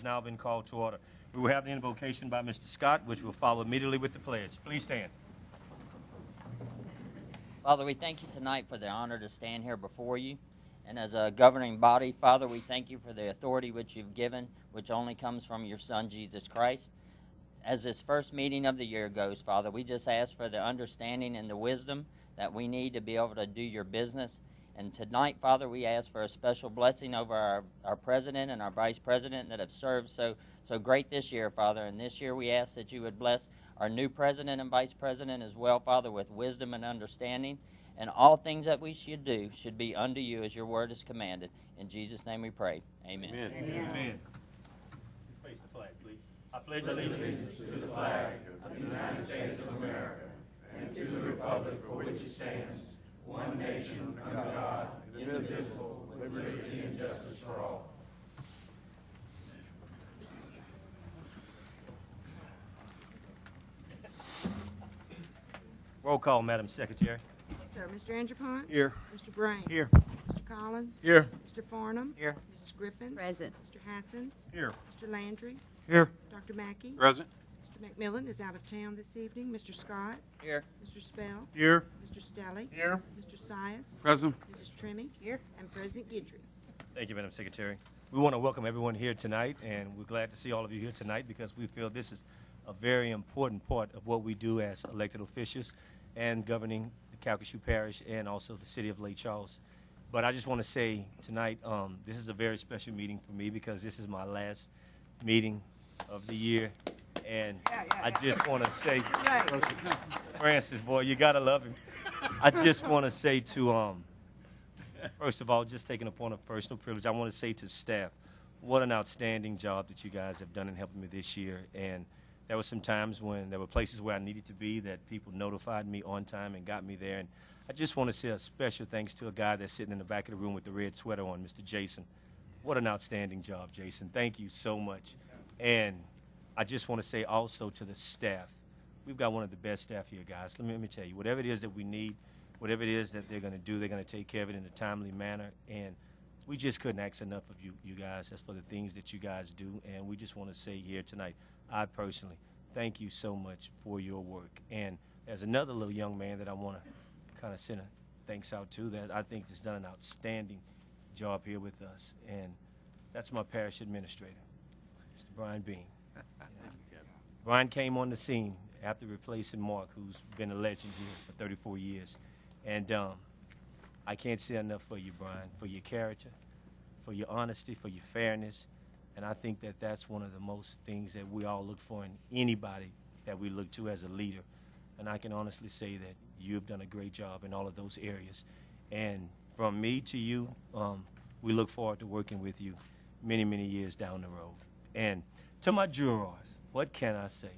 has now been called to order. We will have the invocation by Mr. Scott, which will follow immediately with the pledge. Please stand. Father, we thank you tonight for the honor to stand here before you. And as a governing body, Father, we thank you for the authority which you've given, which only comes from your Son, Jesus Christ. As this first meeting of the year goes, Father, we just ask for the understanding and the wisdom that we need to be able to do your business. And tonight, Father, we ask for a special blessing over our president and our vice president that have served so great this year, Father. And this year we ask that you would bless our new president and vice president as well, Father, with wisdom and understanding. And all things that we should do should be unto you as your word is commanded. In Jesus' name we pray. Amen. Amen. Amen. Please face the flag, please. I pledge allegiance to the flag of the United States of America and to the republic for which it stands, one nation, under God, indivisible, with liberty and justice for all. Roll call, Madam Secretary. Sir, Mr. Andrepont? Here. Mr. Brain? Here. Mr. Collins? Here. Mr. Farnham? Here. Mrs. Griffin? Present. Mr. Hassan? Here. Mr. Landry? Here. Dr. Mackey? Present. Mr. McMillan is out of town this evening. Mr. Scott? Here. Mr. Spell? Here. Mr. Stelly? Here. Mr. Sias? Present. Mrs. Trimmy? Here. And President Guidry. Thank you, Madam Secretary. We want to welcome everyone here tonight, and we're glad to see all of you here tonight because we feel this is a very important part of what we do as elected officials and governing the Calcasieu Parish and also the city of Lake Charles. But I just want to say tonight, this is a very special meeting for me because this is my last meeting of the year. And I just want to say, Francis, boy, you got to love him. I just want to say to, first of all, just taking a point of personal privilege, I want to say to staff, what an outstanding job that you guys have done in helping me this year. And there were some times when there were places where I needed to be that people notified me on time and got me there. And I just want to say a special thanks to a guy that's sitting in the back of the room with the red sweater on, Mr. Jason. What an outstanding job, Jason. Thank you so much. And I just want to say also to the staff, we've got one of the best staff here, guys. Let me tell you, whatever it is that we need, whatever it is that they're going to do, they're going to take care of it in a timely manner. And we just couldn't ask enough of you guys as for the things that you guys do. And we just want to say here tonight, I personally thank you so much for your work. And there's another little young man that I want to kind of send a thanks out to that I think has done an outstanding job here with us. And that's my parish administrator, Mr. Brian Bean. Brian came on the scene after replacing Mark, who's been a legend here for 34 years. And I can't say enough for you, Brian, for your character, for your honesty, for your fairness. And I think that that's one of the most things that we all look for in anybody that we look to as a leader. And I can honestly say that you've done a great job in all of those areas. And from me to you, we look forward to working with you many, many years down the road. And to my jurors, what can I say?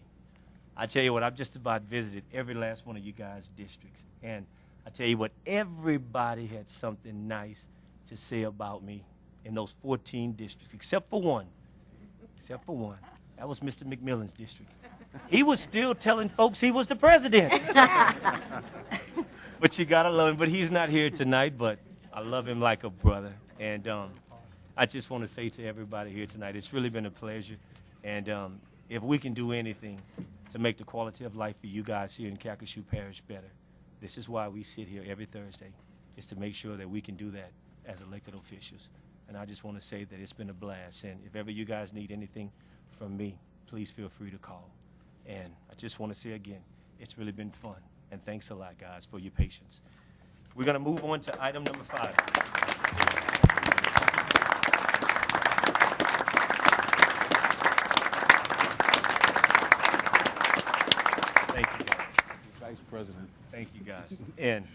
I tell you what, I've just about visited every last one of you guys' districts. And I tell you what, everybody had something nice to say about me in those 14 districts, except for one. Except for one. That was Mr. McMillan's district. He was still telling folks he was the president. But you got to love him. But he's not here tonight, but I love him like a brother. And I just want to say to everybody here tonight, it's really been a pleasure. And if we can do anything to make the quality of life for you guys here in Calcasieu Parish better, this is why we sit here every Thursday, is to make sure that we can do that as elected officials. And I just want to say that it's been a blast. And if ever you guys need anything from me, please feel free to call. And I just want to say again, it's really been fun. And thanks a lot, guys, for your patience. We're going to move on to item number 5. Thank you, guys. Vice President. Thank you, guys. And,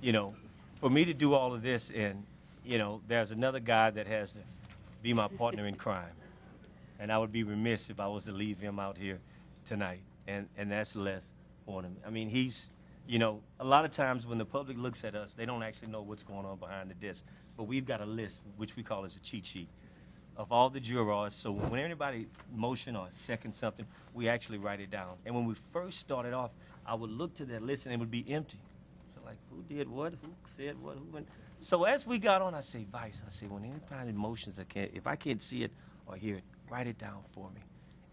you know, for me to do all of this, and, you know, there's another guy that has to be my partner in crime. And I would be remiss if I was to leave him out here tonight. And that's Les Farnham. I mean, he's, you know, a lot of times when the public looks at us, they don't actually know what's going on behind the desk. But we've got a list, which we call as a cheat sheet, of all the jurors. So when anybody motion or second something, we actually write it down. And when we first started off, I would look to that list and it would be empty. So like, who did what? Who said what? Who went? So as we got on, I say, Vice, I say, when any kind of emotions, if I can't see it or hear it, write it down for me.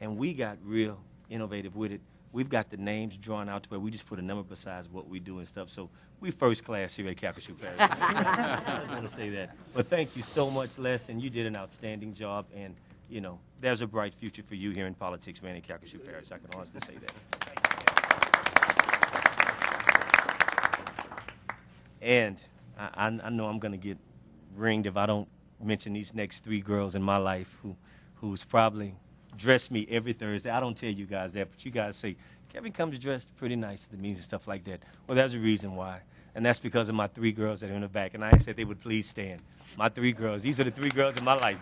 And we got real innovative with it. We've got the names drawn out to where we just put a number besides what we do and stuff. So we first class here at Calcasieu Parish. I just want to say that. But thank you so much, Les, and you did an outstanding job. And, you know, there's a bright future for you here in politics, man, in Calcasieu Parish. I can honestly say that. And I know I'm going to get ringed if I don't mention these next 3 girls in my life who's probably dressed me every Thursday. I don't tell you guys that, but you guys say, Kevin comes dressed pretty nice to the meetings and stuff like that. Well, there's a reason why, and that's because of my 3 girls that are in the back. And I asked that they would please stand. My 3 girls. These are the 3 girls in my life.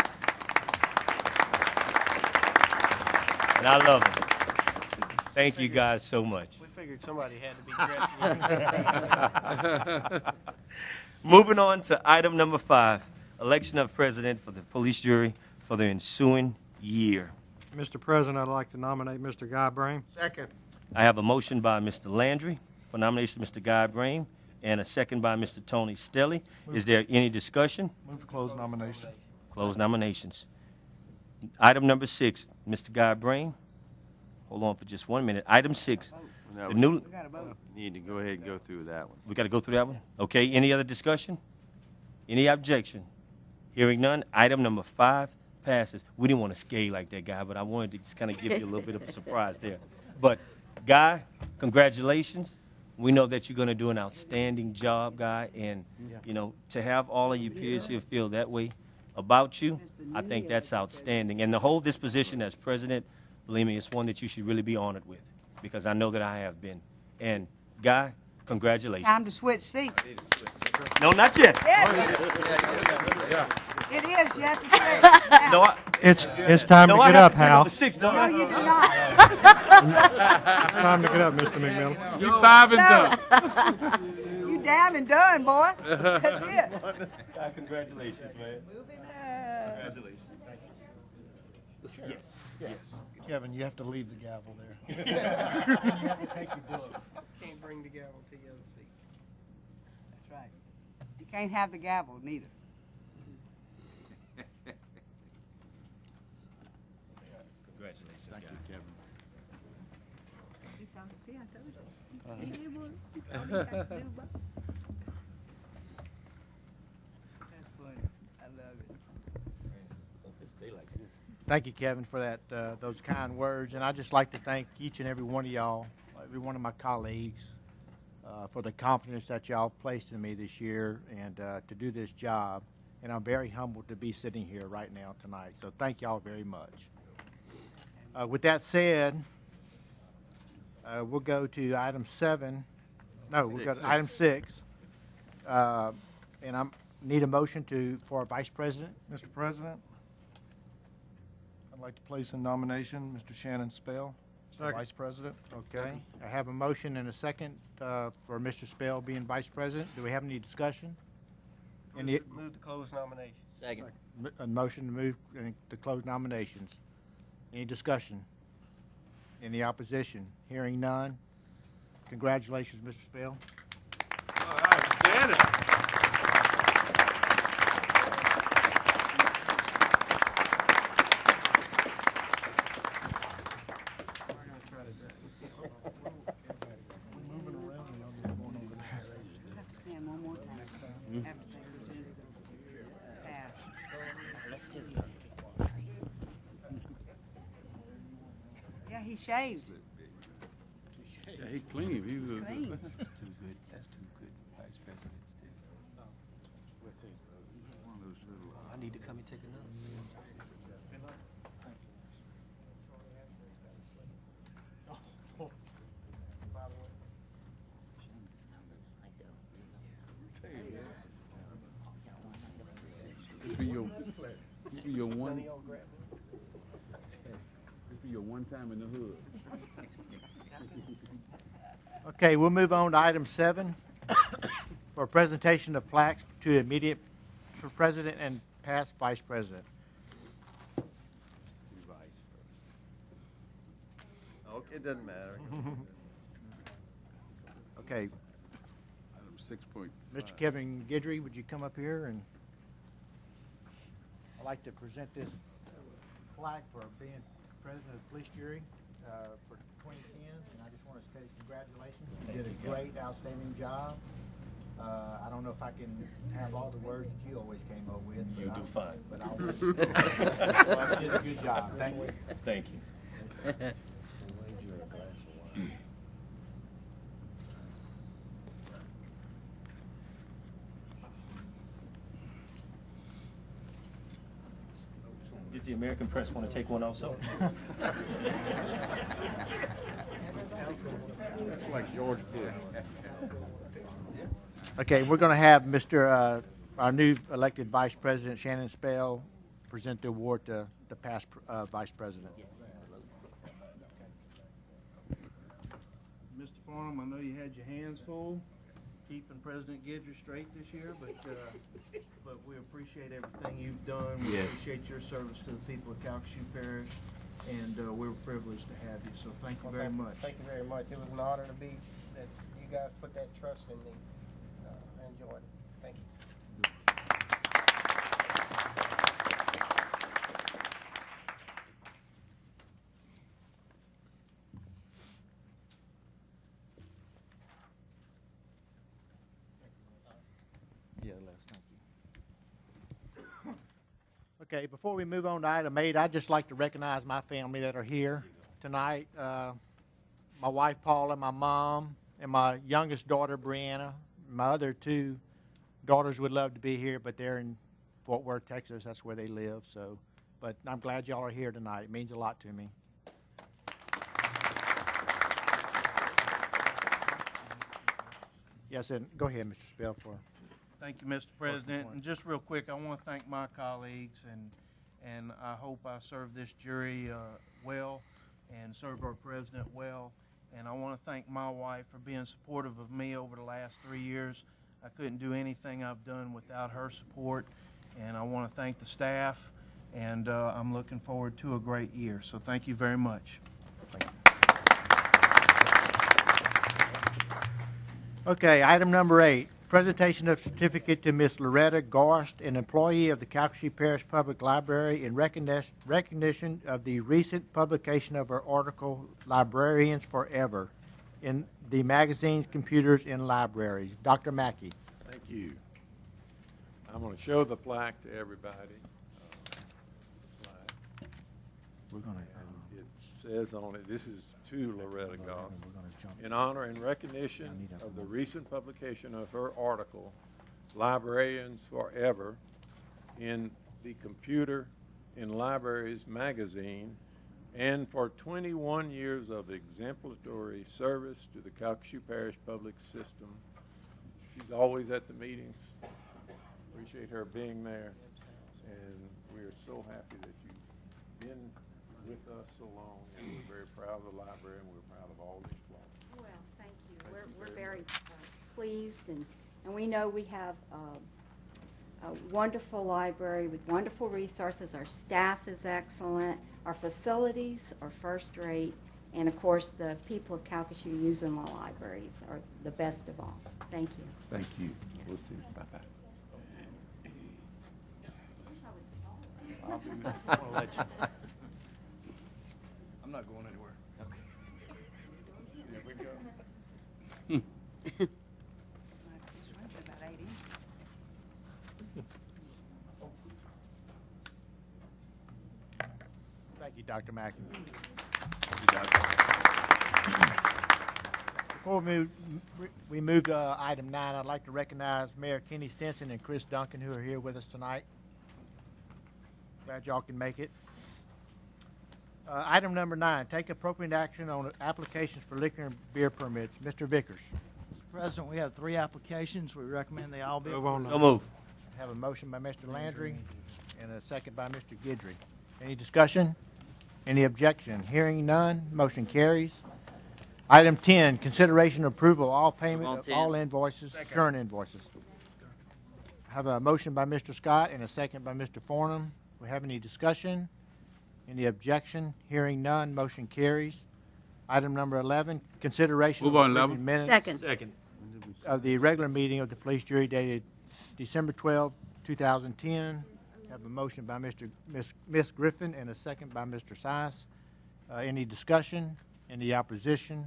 And I love them. Thank you guys so much. We figured somebody had to be dressed. Moving on to item number 5, election of president for the police jury for the ensuing year. Mr. President, I'd like to nominate Mr. Guy Brame. Second. I have a motion by Mr. Landry for nomination of Mr. Guy Brame and a second by Mr. Tony Stelly. Is there any discussion? Move to close nomination. Close nominations. Item number 6, Mr. Guy Brame. Hold on for just 1 minute. Item 6, No, the new. need to go ahead and go through that one. We got to go through that one? Okay, any other discussion? Any objection? Hearing none, item number 5 passes. We didn't want to scale like that, Guy, but I wanted to just kind of give you a little bit of a surprise there. But, Guy, congratulations. We know that you're going to do an outstanding job, Guy, and, you know, to have all of your peers here feel that way about you, I think that's outstanding. And to hold this position as president, believe me, it's one that you should really be honored with, because I know that I have been. And, Guy, congratulations. Time to switch seats. No, not yet. It is. You have to switch. Now. No, It's time to I get have up, to pick Hal. the 6, don't No, I? you do not. It's time to get up, Mr. McMillan. You 5 and No. You down and done, boy. That's it. Guy, congratulations, man. Congratulations. Yes, yes. Kevin, you have to leave the gavel there. Can't bring the gavel to the other seat. That's right. You can't have the gavel neither. Congratulations, Thank Guy. you, Kevin. See, I told you. He did what he thought he had to do, but- That's funny. I love it. Stay like this. Thank you, Kevin, for that those kind words, and I'd just like to thank each and every one of y'all, every one of my colleagues, for the confidence that y'all placed in me this year and to do this job. And I'm very humbled to be sitting here right now tonight. So thank y'all very much. With that said, we'll go to item 7. No, we'll go to item 6. And I need a motion for vice president. Mr. President, I'd like to place in nomination Mr. Shannon Spell for Vice President. Okay, I have a motion and a second for Mr. Spell being vice president. Do we have any discussion? Any, Move to close nomination. Second. a motion to move to close nominations. Any discussion? Any opposition? Hearing none. Congratulations, Mr. Spell. All right, Shannon. Stand one more time. Everything is in pass. Let's do this. Yeah, he shaved. Yeah, he clean. He was Clean. That's too good. That's too good. Vice President. one of those little. I need to come and take another. This be your one. This be your one time in the hood. Okay, we'll move on to item 7 for presentation of plaques to immediate president and past vice president. Okay, it doesn't matter. Okay, Item 6.5. Mr. Kevin Guidry, would you come up here? And I'd like to present this plaque for being president of the police jury for 2010, and I just want to say congratulations. You did a great, outstanding job. I don't know if I can have all the words that you always came up with. You'll do fine. But I will. Well, you did a good job. Thank you. Thank you. Did the American press want to take one also? That's like George Bush. Okay, we're going to have Mr. Our new elected Vice President Shannon Spell present the award to the past Vice President. Mr. Farnham, I know you had your hands full keeping President Guidry straight this year, but we appreciate everything you've done. We Yes. appreciate your service to the people of Calcasieu Parish, and we're privileged to have you, so thank you very much. Thank you very much. It was an honor to be, that you guys put that trust in me. I enjoyed it. Thank you. Yeah, Les, thank you. Okay, before we move on to item 8, I'd just like to recognize my family that are here tonight. My wife Paula, my mom, and my youngest daughter Brianna. My other 2 daughters would love to be here, but they're in Fort Worth, Texas. That's where they live. So, but I'm glad y'all are here tonight. It means a lot to me. Yes, and go ahead, Mr. Spell, for. Thank you, Mr. President. And just real quick, I want to thank my colleagues, and I hope I serve this jury well and serve our president well. And I want to thank my wife for being supportive of me over the last 3 years. I couldn't do anything I've done without her support. And I want to thank the staff, and I'm looking forward to a great year. So thank you very much. Okay, item number 8, presentation of certificate to Miss Loretta Garst, an employee of the Calcasieu Parish Public Library, in recognition of the recent publication of her article, Librarians Forever, in the magazine's Computers in Libraries. Dr. Mackey. Thank you. I'm going to show the plaque to everybody. We're going to. It says on it, this is to Loretta Goss, in honor and recognition of the recent publication of her article, Librarians Forever, in the Computer in Libraries magazine, and for 21 years of exemplary service to the Calcasieu Parish public system. She's always at the meetings. Appreciate her being there, and we are so happy that you've been with us so long, and we're very proud of the library, and we're proud of all the employees. Well, thank you. We're very pleased, and we know we have a wonderful library with wonderful resources. Our staff is excellent. Our facilities are first rate, and of course, the people of Calcasieu using the libraries are the best of all. Thank you. Thank you. We'll see. Bye-bye. I'll be there. I want to let you. I'm not going anywhere. Here we go. About 80. Thank you, Dr. Mackey. Thank you, Doctor. Before we move to item 9, I'd like to recognize Mayor Kenny Stinson and Chris Duncan, who are here with us tonight. Glad y'all can make it. Item number 9, take appropriate action on applications for liquor and beer permits. Mr. Vickers. Mr. President, we have 3 applications. We recommend they all be approved. So move. Have a motion by Mr. Landry and a second by Mr. Guidry. Any discussion? Any objection? Hearing none, motion carries. Item 10, consideration and approval of all payment of all invoices, current invoices. Have a motion by Mr. Scott and a second by Mr. Farnham. We have any discussion? Any objection? Hearing none, motion carries. Item number 11, consideration Move of on, approving 11. minutes. Second. Second. of the regular meeting of the police jury dated December 12, 2010. Have a motion by Miss Griffin and a second by Mr. Sias. Any discussion? Any opposition?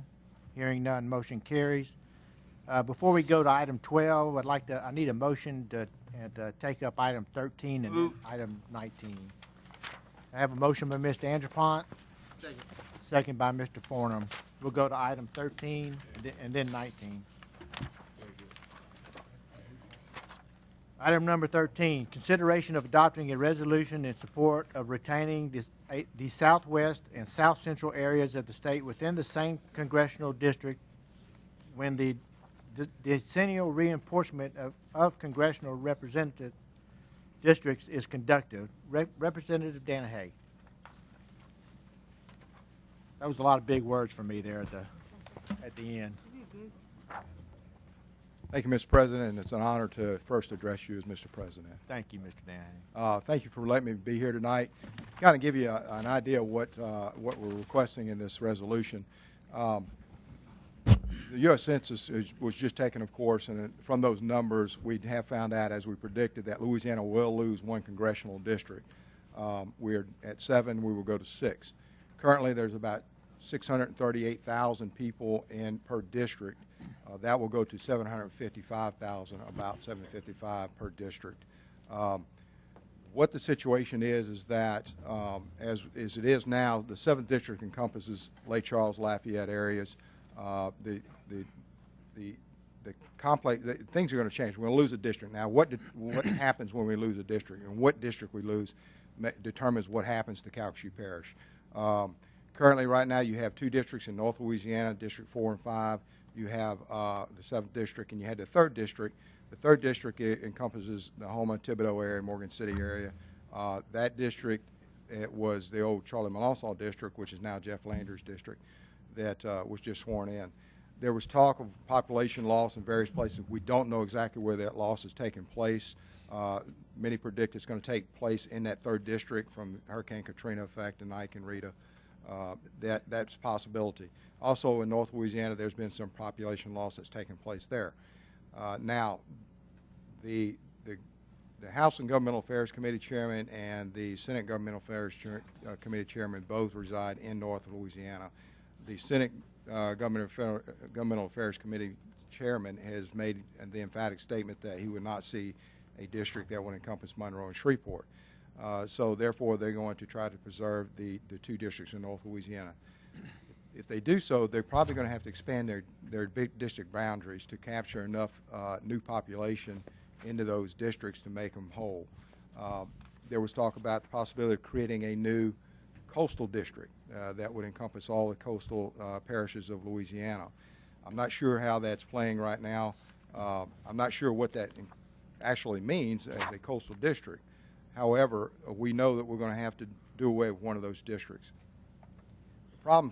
Hearing none, motion carries. Before we go to item 12, I need a motion to take up item 13 and then item 19. I have a motion by Mr. Andrepont. Second by Mr. Fornum. We'll go to item 13 and then 19. Item number 13, consideration of adopting a resolution in support of retaining the southwest and south central areas of the state within the same congressional district when the decennial reinforcement of congressional representative districts is conducted. Representative Danahay. That was a lot of big words for me there at the end. Thank you, Mr. President, and it's an honor to first address you as Mr. President. Thank you, Mr. Danahay. Thank you for letting me be here tonight. Kind of give you an idea of what we're requesting in this resolution. The U.S. Census was just taken, of course, and from those numbers, we have found out, as we predicted, that Louisiana will lose one congressional district. We're at 7, we will go to 6. Currently, there's about 638,000 people per district. That will go to 755,000, about 755 per district. What the situation is that as it is now, the 7th district encompasses Lake Charles, Lafayette areas. The complex things are going to change. We're going to lose a district. Now, what happens when we lose a district, and what district we lose determines what happens to Calcasieu Parish. Currently, right now, you have 2 districts in North Louisiana, District 4 and 5. You have the 7th district, and you had the 3rd district. The 3rd district encompasses the Houma, Thibodaux area, Morgan City area. That district, it was the old Charlie Melancon district, which is now Jeff Landers district, that was just sworn in. There was talk of population loss in various places. We don't know exactly where that loss is taking place. Many predict it's going to take place in that 3rd district from Hurricane Katrina effect and Ike and Rita. That's a possibility. Also in North Louisiana, there's been some population loss that's taken place there. Now, the House and Governmental Affairs Committee Chairman and the Senate Governmental Affairs Committee Chairman both reside in North Louisiana. The Senate Governmental Affairs Committee Chairman has made the emphatic statement that he would not see a district that would encompass Monroe and Shreveport. So therefore, they're going to try to preserve the 2 districts in North Louisiana. If they do so, they're probably going to have to expand their big district boundaries to capture enough new population into those districts to make them whole. There was talk about the possibility of creating a new coastal district that would encompass all the coastal parishes of Louisiana. I'm not sure how that's playing right now. I'm not sure what that actually means as a coastal district. However, we know that we're going to have to do away with one of those districts. The problem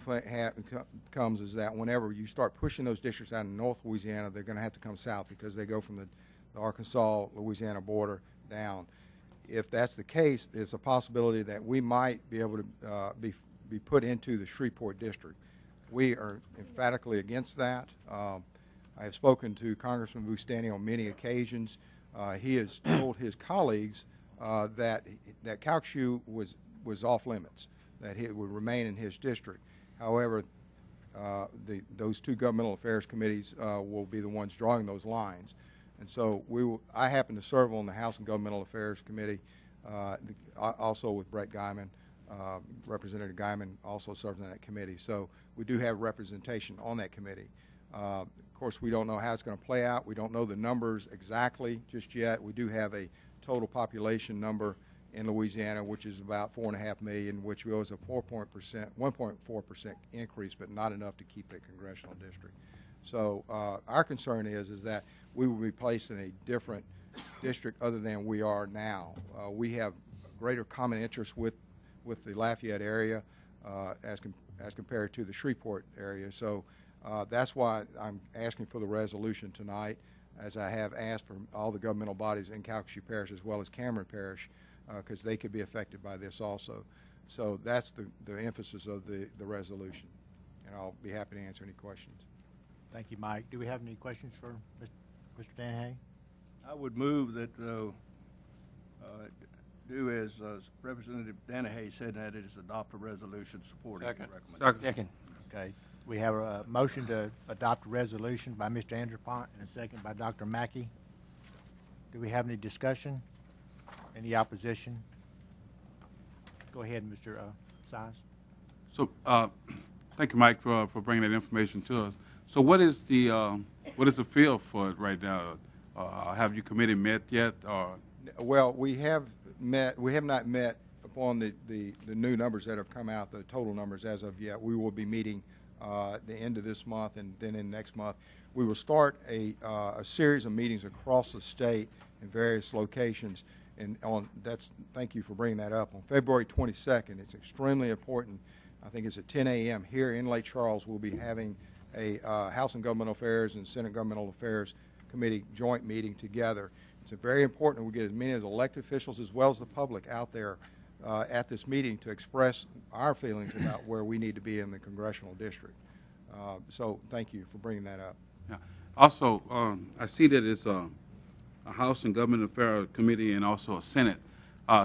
comes is that whenever you start pushing those districts out in North Louisiana, they're going to have to come south because they go from the Arkansas-Louisiana border down. If that's the case, there's a possibility that we might be able to be put into the Shreveport district. We are emphatically against that. I have spoken to Congressman Bustani on many occasions. He has told his colleagues that Calcasieu was off limits, that it would remain in his district. However, those 2 governmental affairs committees will be the ones drawing those lines. And so I happen to serve on the House and Governmental Affairs Committee, also with Brett Guyman. Representative Guyman also serves on that committee. So we do have representation on that committee. Of course, we don't know how it's going to play out. We don't know the numbers exactly just yet. We do have a total population number in Louisiana, which is about 4.5 million, which was a 1.4% increase, but not enough to keep the congressional district. So our concern is that we will be placed in a different district other than we are now. We have greater common interest with the Lafayette area as compared to the Shreveport area. So that's why I'm asking for the resolution tonight, as I have asked for all the governmental bodies in Calcasieu Parish as well as Cameron Parish, because they could be affected by this also. So that's the emphasis of the resolution, and I'll be happy to answer any questions. Thank you, Mike. Do we have any questions for Mr. Danahay? I would move that, do as Representative Danahay said, that it is adopt a resolution supporting the Second. recommendation. Second. Okay. We have a motion to adopt a resolution by Mr. Anderpont and a second by Dr. Mackey. Do we have any discussion? Any opposition? Go ahead, Mr. Size. So, thank you, Mike, for bringing that information to us. So what is the feel for it right now? Have you committee met yet, or? Well, we have not met upon the new numbers that have come out, the total numbers as of yet. We will be meeting the end of this month, and then in next month. We will start a series of meetings across the state in various locations. And thank you for bringing that up. On February 22nd, it's extremely important. I think it's at 10 a.m. here in Lake Charles. We'll be having a House and Governmental Affairs and Senate Governmental Affairs Committee joint meeting together. It's very important we get as many as elected officials as well as the public out there at this meeting to express our feelings about where we need to be in the congressional district. So thank you for bringing that up. Yeah. Also, I see that it's a House and Government Affairs Committee and also a Senate.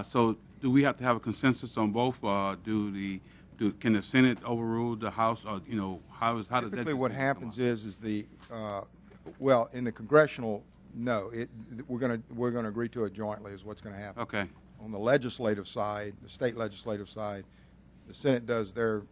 So do we have to have a consensus on both? Can the Senate overrule the House? Or, how does that? Typically what happens is well, in the congressional, no. We're going to agree to it jointly is what's going to happen. Okay. On the legislative side, the state legislative side, the Senate does their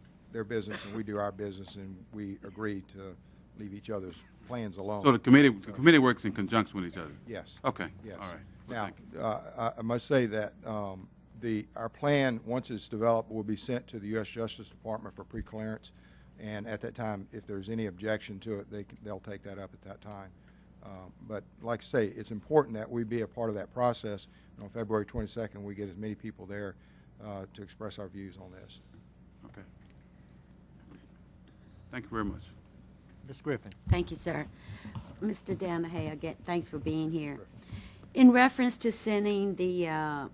business and we do our business, and we agree to leave each other's plans alone. So the committee works in conjunction with each other? Yes. Okay. Yes. All right. Well, now, I must say that our plan, once it's developed, will be sent to the U.S. Justice Department for pre-clearance, and at that time, if there's any objection to it, they'll take that up at that time. But like I say, it's important that we be a part of that process. And on February 22nd, we get as many people there to express our views on this. Okay. Thank you very much. Ms. Griffin. Thank you, sir. Mr. Danahay, again, thanks for being here. In reference to sending the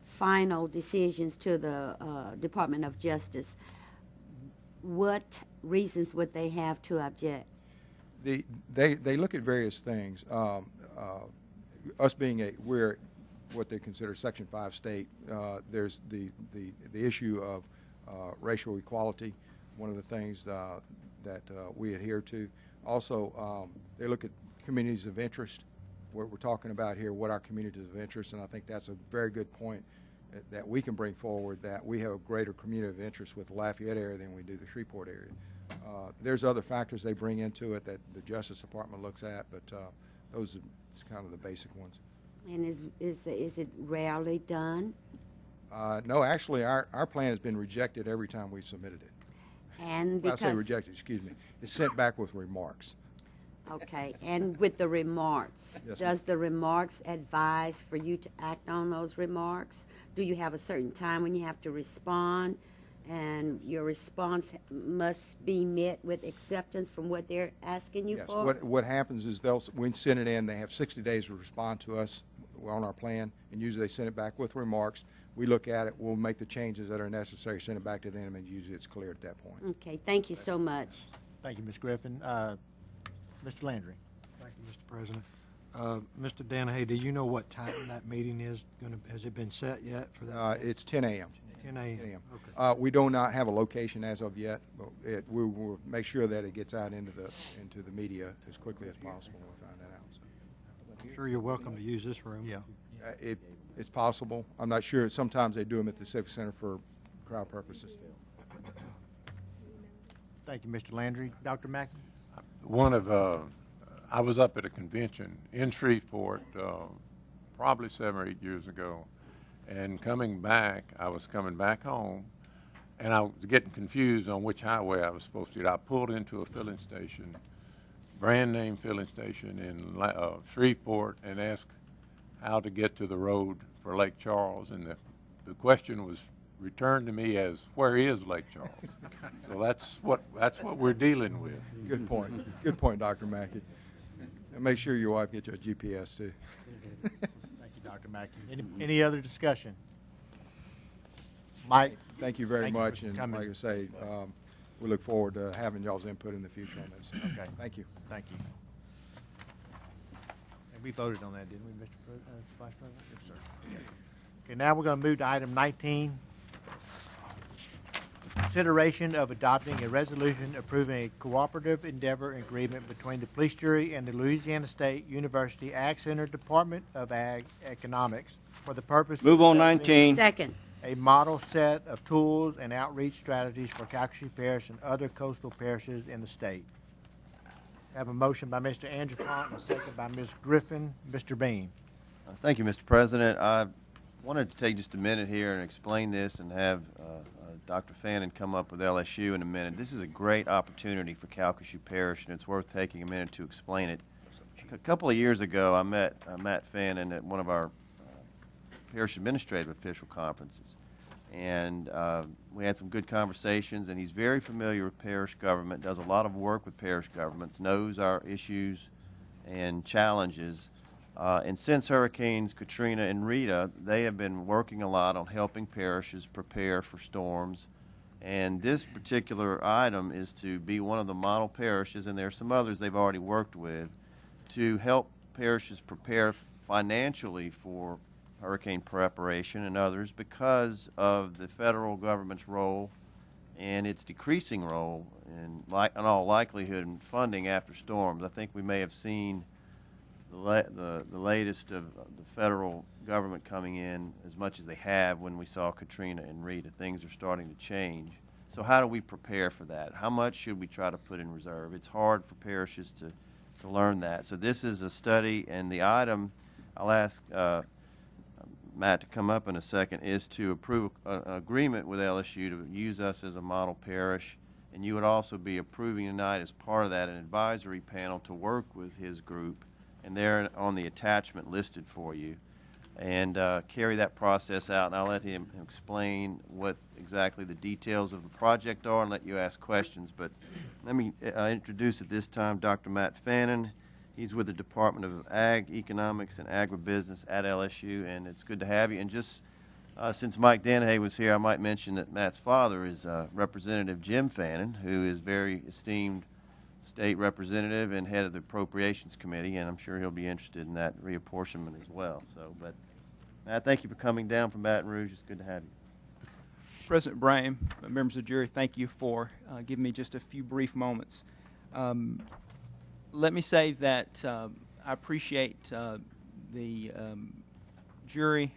final decisions to the Department of Justice, what reasons would they have to object? They look at various things. Us being we're what they consider Section 5 state, there's the issue of racial equality, one of the things that we adhere to. Also, they look at communities of interest, what we're talking about here, what our communities of interest, and I think that's a very good point that we can bring forward, that we have a greater community of interest with the Lafayette area than we do the Shreveport area. There's other factors they bring into it that the Justice Department looks at, but those are kind of the basic ones. And is it rarely done? No, actually, our plan has been rejected every time we've submitted it. And I say rejected, excuse me. It's sent back with remarks. Okay, and with the remarks, Yes, does the remarks advise for you to act on those remarks? Do you have a certain time when you have to respond, and your response must be met with acceptance from what they're asking you Yes. for? What happens is we send it in, they have 60 days to respond to us on our plan, and usually they send it back with remarks. We look at it, we'll make the changes that are necessary, send it back to them, and usually it's clear at that point. Okay, thank you so much. Thank you, Ms. Griffin. Mr. Landry. Thank you, Mr. President. Mr. Danahay, do you know what time that meeting is going to, has it been set yet for that? It's 10 a.m. 10 a.m. 10 a.m. Okay. We do not have a location as of yet, but we will make sure that it gets out into the media as quickly as possible when we find that out. So. I'm sure you're welcome to use this room. Yeah. It's possible. I'm not sure. Sometimes they do them at the Civic Center for crowd purposes. Thank you, Mr. Landry. Dr. Mackey? I was up at a convention in Shreveport probably 7 or 8 years ago, and I was coming back home, and I was getting confused on which highway I was supposed to get. I pulled into a filling station, brand name filling station in Shreveport, and asked how to get to the road for Lake Charles, and the question was returned to me as, where is Lake Charles? So that's what we're dealing with. Good point. Good point, Dr. Mackey. And make sure your wife gets you a GPS too. Thank you, Dr. Mackey. Any other discussion? Mike? Thank you very much, and like I say, we look forward to having y'all's input in the future on this. Okay. Thank you. Thank you. We voted on that, didn't we, Mr. Vice President? Yes, sir. Okay, now we're going to move to item 19. Consideration of adopting a resolution approving a cooperative endeavor agreement between the police jury and the Louisiana State University Ag Center Department of Ag Economics for the purpose Move of on developing 19. Second. a model set of tools and outreach strategies for Calcasieu Parish and other coastal parishes in the state. I have a motion by Mr. Andrew Pont and a second by Ms. Griffin. Mr. Bean. Thank you, Mr. President. I wanted to take just a minute here and explain this and have Dr. Fannin come up with LSU in a minute. This is a great opportunity for Calcasieu Parish, and it's worth taking a minute to explain it. A couple of years ago, I met Matt Fannin at one of our parish administrative official conferences, and we had some good conversations, and he's very familiar with parish government, does a lot of work with parish governments, knows our issues and challenges. And since Hurricanes Katrina and Rita, they have been working a lot on helping parishes prepare for storms. And this particular item is to be one of the model parishes, and there are some others they've already worked with, to help parishes prepare financially for hurricane preparation and others because of the federal government's role and its decreasing role in all likelihood in funding after storms. I think we may have seen the latest of the federal government coming in as much as they have when we saw Katrina and Rita. Things are starting to change. So how do we prepare for that? How much should we try to put in reserve? It's hard for parishes to learn that. So this is a study, and the item, I'll ask Matt to come up in a second, is to approve an agreement with LSU to use us as a model parish. And you would also be approving tonight as part of that an advisory panel to work with his group, and they're on the attachment listed for you, and carry that process out. And I'll let him explain what exactly the details of the project are and let you ask questions. But let me introduce at this time Dr. Matt Fannin. He's with the Department of Ag Economics and Agribusiness at LSU, and it's good to have you. And just since Mike Danahay was here, I might mention that Matt's father is Representative Jim Fannin, who is very esteemed state representative and head of the Appropriations Committee, and I'm sure he'll be interested in that reapportionment as well. So, but Matt, thank you for coming down from Baton Rouge. It's good to have you. President Brame, members of the jury, thank you for giving me just a few brief moments. Let me say that I appreciate the jury,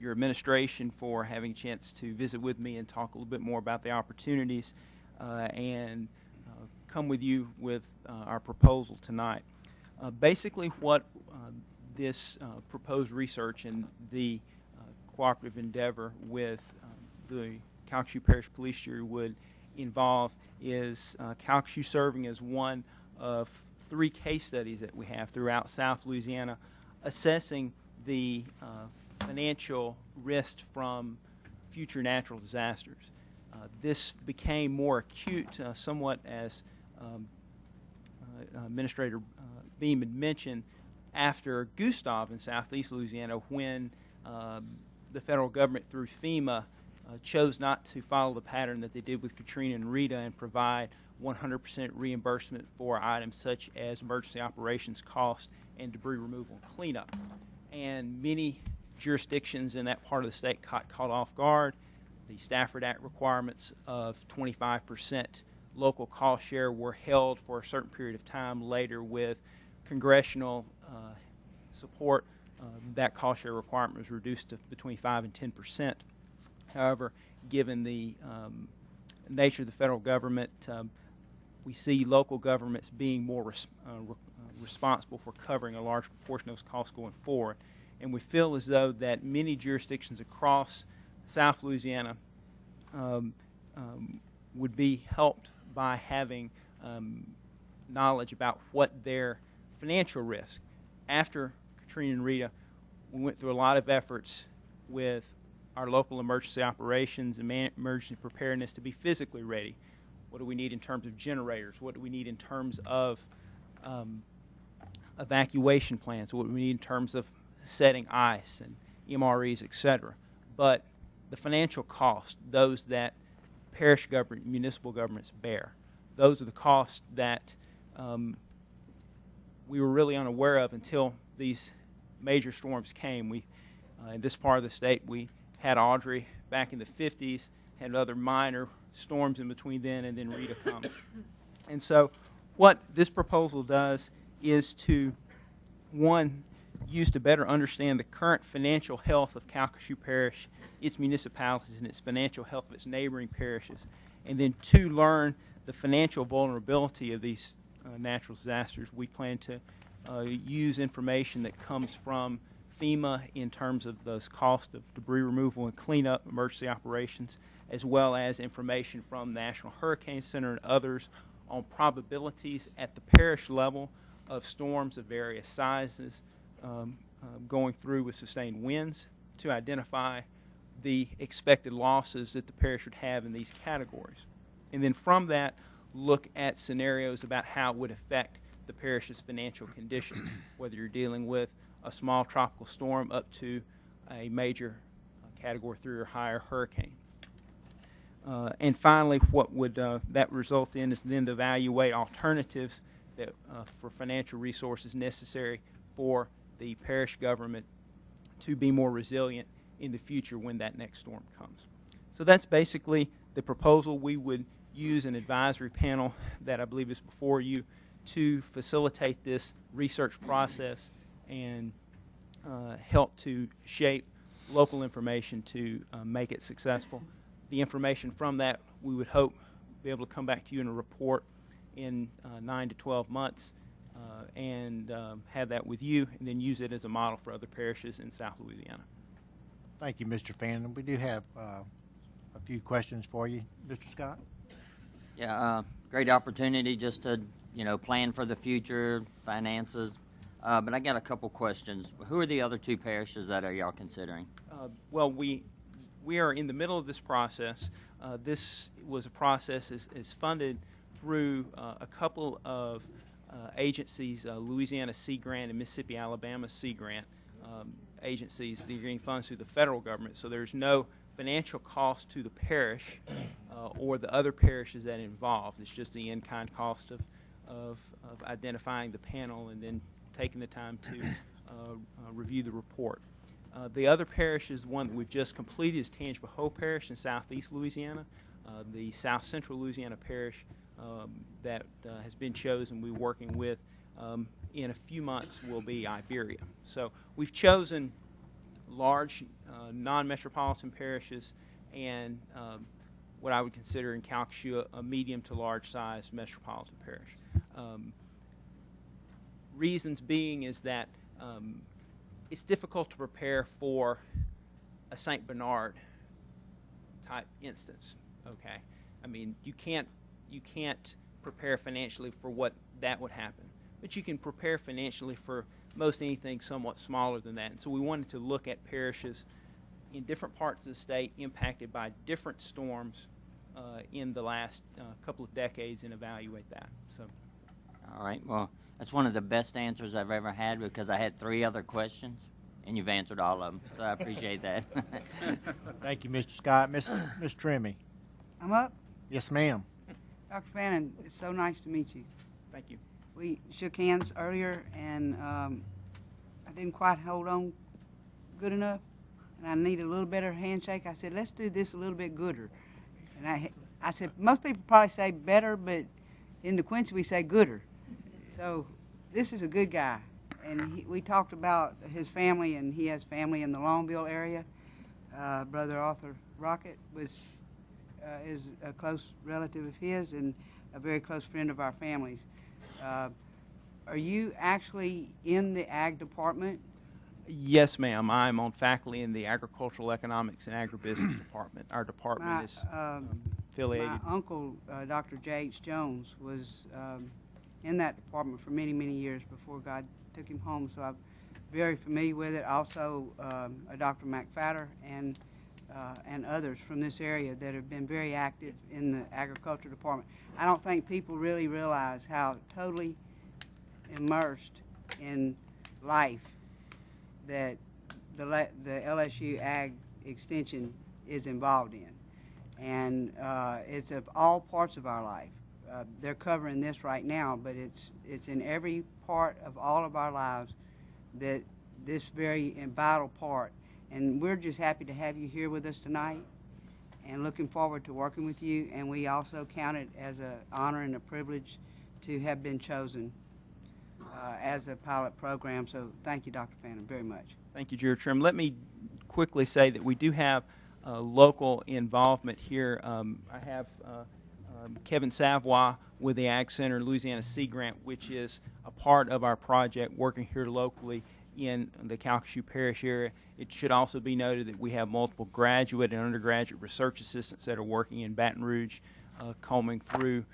your administration, for having a chance to visit with me and talk a little bit more about the opportunities and come with you with our proposal tonight. Basically what this proposed research and the cooperative endeavor with the Calcasieu Parish Police Jury would involve is Calcasieu serving as one of 3 case studies that we have throughout South Louisiana, assessing the financial risk from future natural disasters. This became more acute somewhat as Administrator Beam had mentioned after Gustav in southeast Louisiana, when the federal government through FEMA chose not to follow the pattern that they did with Katrina and Rita and provide 100% reimbursement for items such as emergency operations costs and debris removal and cleanup. And many jurisdictions in that part of the state caught off guard. The Stafford Act requirements of 25% local cost share were held for a certain period of time. Later, with congressional support, that cost share requirement was reduced to between 5 and 10%. However, given the nature of the federal government, we see local governments being more responsible for covering a large proportion of those costs going forward. And we feel as though that many jurisdictions across South Louisiana would be helped by having knowledge about what their financial risk. After Katrina and Rita, we went through a lot of efforts with our local emergency operations and emergency preparedness to be physically ready. What do we need in terms of generators? What do we need in terms of evacuation plans? What do we need in terms of setting ice and MREs, etc.? But the financial cost, those that parish government, municipal governments bear, those are the costs that we were really unaware of until these major storms came. In this part of the state, we had Audrey back in the 50s, had other minor storms in between then, and then Rita come. And so what this proposal does is to, one, use to better understand the current financial health of Calcasieu Parish, its municipalities, and its financial health of its neighboring parishes, and then two, learn the financial vulnerability of these natural disasters. We plan to use information that comes from FEMA in terms of those costs of debris removal and cleanup, emergency operations, as well as information from National Hurricane Center and others on probabilities at the parish level of storms of various sizes going through with sustained winds to identify the expected losses that the parish would have in these categories. And then from that, look at scenarios about how it would affect the parish's financial condition, whether you're dealing with a small tropical storm up to a major Category 3 or higher hurricane. And finally, what would that result in is then to evaluate alternatives that, for financial resources necessary for the parish government to be more resilient in the future when that next storm comes. So that's basically the proposal. We would use an advisory panel that I believe is before you to facilitate this research process and help to shape local information to make it successful. The information from that, we would hope be able to come back to you in a report in 9 to 12 months and have that with you, and then use it as a model for other parishes in South Louisiana. Thank you, Mr. Fannin. We do have a few questions for you. Mr. Scott? Yeah, great opportunity just to, plan for the future, finances. But I got a couple questions. Who are the other two parishes that are y'all considering? Well, we are in the middle of this process. This was a process is funded through a couple of agencies, Louisiana Sea Grant and Mississippi Alabama Sea Grant agencies. They're getting funds through the federal government, so there's no financial cost to the parish or the other parishes that are involved. It's just the in-kind cost of identifying the panel and then taking the time to review the report. The other parish is one that we've just completed is Tangipahoa Parish in southeast Louisiana. The South Central Louisiana Parish that has been chosen we're working with in a few months will be Iberia. So we've chosen large non-metropolitan parishes and what I would consider in Calcasieu a medium to large size metropolitan parish. Reasons being is that it's difficult to prepare for a St. Bernard type instance. Okay, I mean you can't prepare financially for what that would happen, but you can prepare financially for most anything somewhat smaller than that. And so we wanted to look at parishes in different parts of the state impacted by different storms in the last couple of decades and evaluate that. So, all right. Well, that's one of the best answers I've ever had because I had 3 other questions, and you've answered all of them. So I appreciate that. Thank you, Mr. Scott. Miss Trimmy. I'm up. Yes, ma'am. Dr. Fannin, it's so nice to meet you. Thank you. We shook hands earlier, and I didn't quite hold on good enough, and I need a little better handshake. I said, let's do this a little bit gooder. And I said, most people probably say better, but in DeQuincy we say gooder. So this is a good guy, and we talked about his family, and he has family in the Longville area. Brother Arthur Rocket is a close relative of his and a very close friend of our family's. Are you actually in the ag department? Yes, ma'am. I'm on faculty in the Agricultural Economics and Agribusiness Department. Our department is affiliated. My uncle, Dr. J.H. Jones, was in that department for many, many years before God took him home, so I'm very familiar with it. Also, Dr. McFadder and others from this area that have been very active in the agriculture department. I don't think people really realize how totally immersed in life that the LSU Ag Extension is involved in. And it's of all parts of our life. They're covering this right now, but it's in every part of all of our lives that this very vital part. And we're just happy to have you here with us tonight and looking forward to working with you. And we also count it as an honor and a privilege to have been chosen as a pilot program. So thank you, Dr. Fannin, very much. Thank you, Jared Trim. Let me quickly say that we do have local involvement here. I have Kevin Savoy with the Ag Center Louisiana Sea Grant, which is a part of our project working here locally in the Calcasieu Parish area. It should also be noted that we have multiple graduate and undergraduate research assistants that are working in Baton Rouge, combing through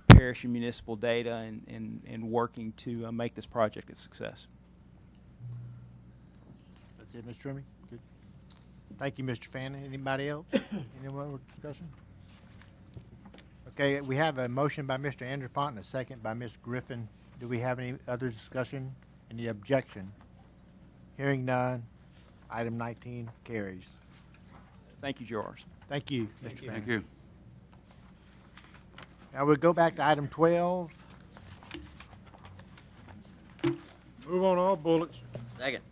parish and municipal data and working to make this project a success. That's it, Mr. Trimmie? Good. Thank you, Mr. Fannin. Anybody else? Any more discussion? Okay, we have a motion by Mr. Anderpont and a second by Ms. Griffin. Do we have any other discussion? Any objection? Hearing none, item 19 carries. Thank you, George. Thank you, Mr. Fannin. Thank you. Now we'll go back to item 12. Move on all bullets. Second.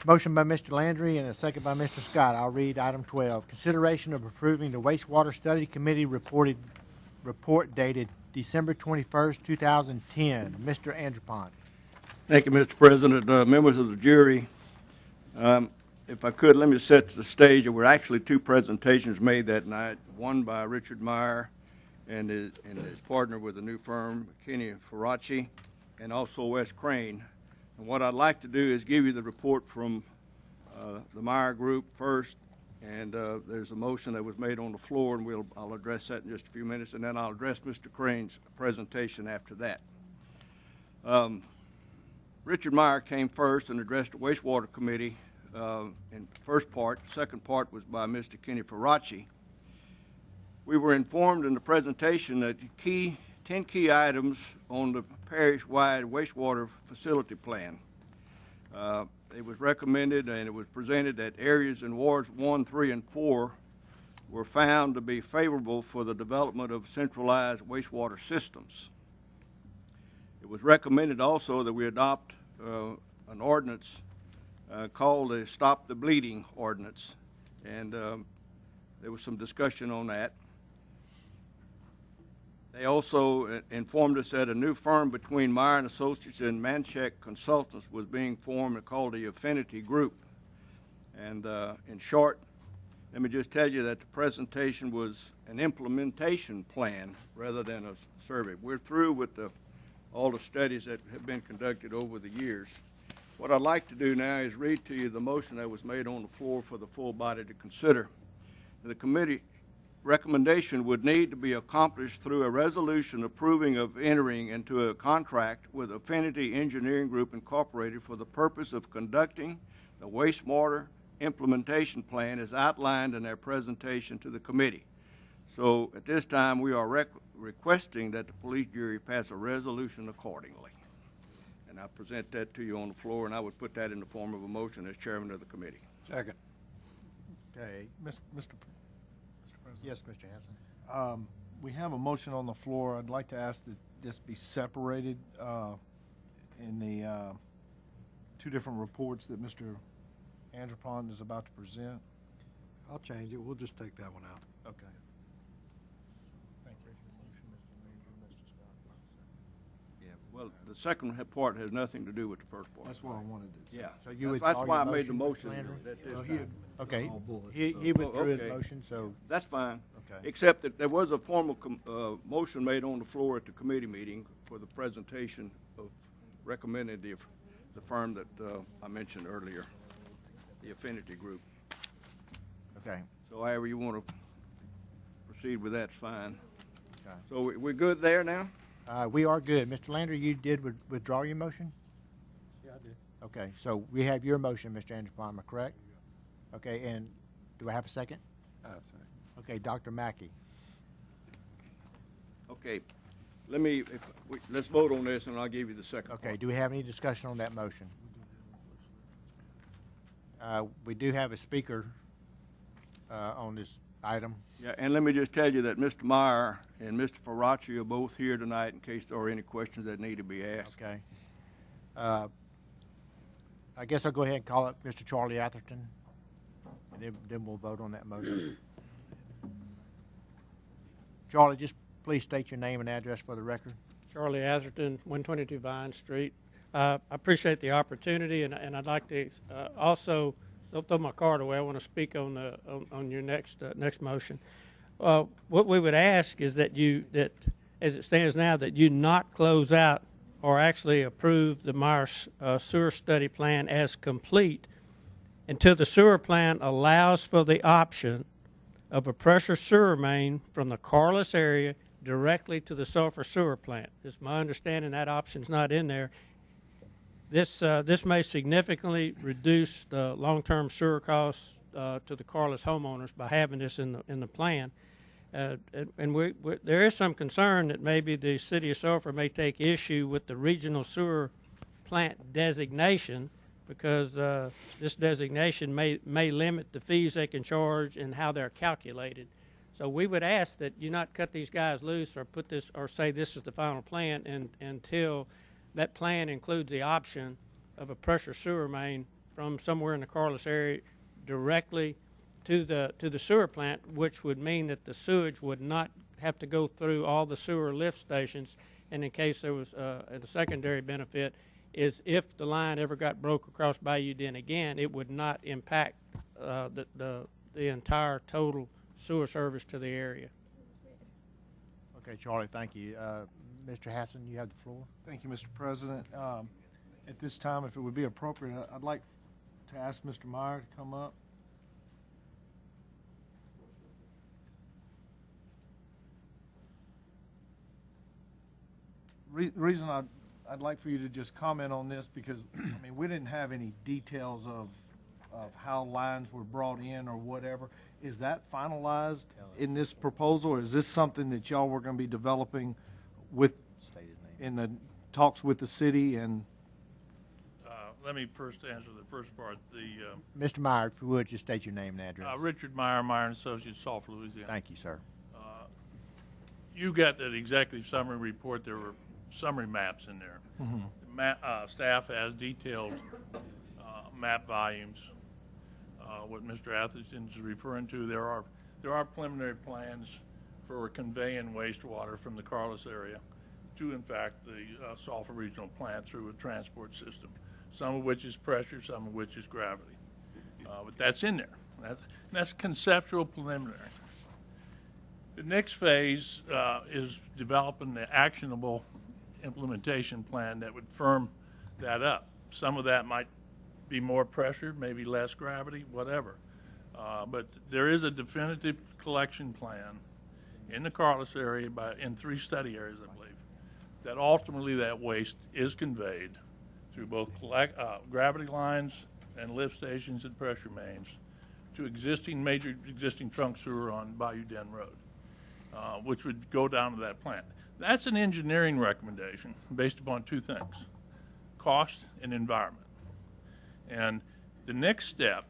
Motion by Mr. Landry and a second by Mr. Scott. I'll read item 12. Consideration of approving the wastewater study committee report dated December 21st, 2010. Mr. Anderpont. Thank you, Mr. President. Members of the jury, if I could, let me set the stage. There were actually two presentations made that night, one by Richard Meyer and his partner with the new firm, Kenny Faraci, and also Wes Crane. And what I'd like to do is give you the report from the Meyer Group first, and there's a motion that was made on the floor, and I'll address that in just a few minutes, and then I'll address Mr. Crane's presentation after that. Richard Meyer came first and addressed the wastewater committee in the first part. The second part was by Mr. Kenny Faraci. We were informed in the presentation that 10 key items on the parish-wide wastewater facility plan. It was recommended and it was presented that areas in wards 1, 3, and 4 were found to be favorable for the development of centralized wastewater systems. It was recommended also that we adopt an ordinance called the Stop the Bleeding Ordinance, and there was some discussion on that. They also informed us that a new firm between Meyer and Associates and Manchek Consultants was being formed called the Affinity Group. And in short, let me just tell you that the presentation was an implementation plan rather than a survey. We're through with all the studies that have been conducted over the years. What I'd like to do now is read to you the motion that was made on the floor for the full body to consider. The committee recommendation would need to be accomplished through a resolution approving of entering into a contract with Affinity Engineering Group Incorporated for the purpose of conducting the wastewater implementation plan as outlined in their presentation to the committee. So at this time, we are requesting that the police jury pass a resolution accordingly. And I present that to you on the floor, and I would put that in the form of a motion as chairman of the committee. Second. Okay. Mr. President. Yes, Mr. Hanson. We have a motion on the floor. I'd like to ask that this be separated in the two different reports that Mr. Anderpont is about to present. I'll change it. We'll just take that one out. Okay. Thank you. Yeah. Well, the second part has nothing to do with the first part. That's what I wanted to say. Yeah. So you That's withdraw why I your made the motion, motion. Mr. Landry? at this Well, time. Okay. all bullets, He so- withdrew his okay. motion, so. That's fine. Okay. Except that there was a formal motion made on the floor at the committee meeting for the presentation of recommending the firm that I mentioned earlier, the Affinity Group. Okay. So however you want to proceed with that's fine. Okay. So we're good there now? We are good. Mr. Landry, you did withdraw your motion? Yeah, I did. Okay, so we have your motion, Mr. Anderpont, am I correct? Okay, and do I have a second? Okay, Dr. Mackey. Okay. Let's vote on this and I'll give you the second. Okay, do we have any discussion on that motion? We do have a speaker on this item. Yeah, and let me just tell you that Mr. Meyer and Mr. Faraci are both here tonight in case there are any questions that need to be asked. Okay. I guess I'll go ahead and call up Mr. Charlie Atherton, and then we'll vote on that motion. Charlie, just please state your name and address for the record. Charlie Atherton, 122 Vine Street. I appreciate the opportunity, and I'd like to also, don't throw my card away, I want to speak on your next motion. What we would ask is that as it stands now, that you not close out or actually approve the Myers sewer study plan as complete until the sewer plan allows for the option of a pressure sewer main from the Corliss area directly to the sulfur sewer plant. It's my understanding that option's not in there. This may significantly reduce the long-term sewer costs to the Corliss homeowners by having this in the plan. And there is some concern that maybe the city of Sulphur may take issue with the regional sewer plant designation, because this designation may limit the fees they can charge and how they're calculated. So we would ask that you not cut these guys loose or put this or say this is the final plan until that plan includes the option of a pressure sewer main from somewhere in the Corliss area directly to the sewer plant, which would mean that the sewage would not have to go through all the sewer lift stations. And in case there was a secondary benefit, is if the line ever got broke across Bayou Den again, it would not impact the entire total sewer service to the area. Okay, Charlie, thank you. Mr. Hassan, you have the floor. Thank you, Mr. President. At this time, if it would be appropriate, I'd like to ask Mr. Meyer to come up. Reason I'd like for you to just comment on this, because I mean, we didn't have any details of how lines were brought in or whatever. Is that finalized in this proposal, or is this something that y'all were going to be developing with in the talks with the city? And let me first answer the first part. Mr. Meyer, if you would, just state your name and address. Richard Meyer, Meyer and Associates, Sulphur, Louisiana. Thank you, sir. You got that executive summary report. There were summary maps in there. Mm-hmm. Staff has detailed map volumes. What Mr. Atherton is referring to, there are preliminary plans for conveying wastewater from the Corliss area to, in fact, the Sulphur Regional Plant through a transport system, some of which is pressure, some of which is gravity. But that's in there. That's conceptual preliminary. The next phase is developing the actionable implementation plan that would firm that up. Some of that might be more pressure, maybe less gravity, whatever. But there is a definitive collection plan in the Corliss area in 3 study areas, I believe, that ultimately that waste is conveyed through both gravity lines and lift stations and pressure mains to major existing trunk sewer on Bayou Den Road, which would go down to that plant. That's an engineering recommendation based upon 2 things: cost and environment. And the next step,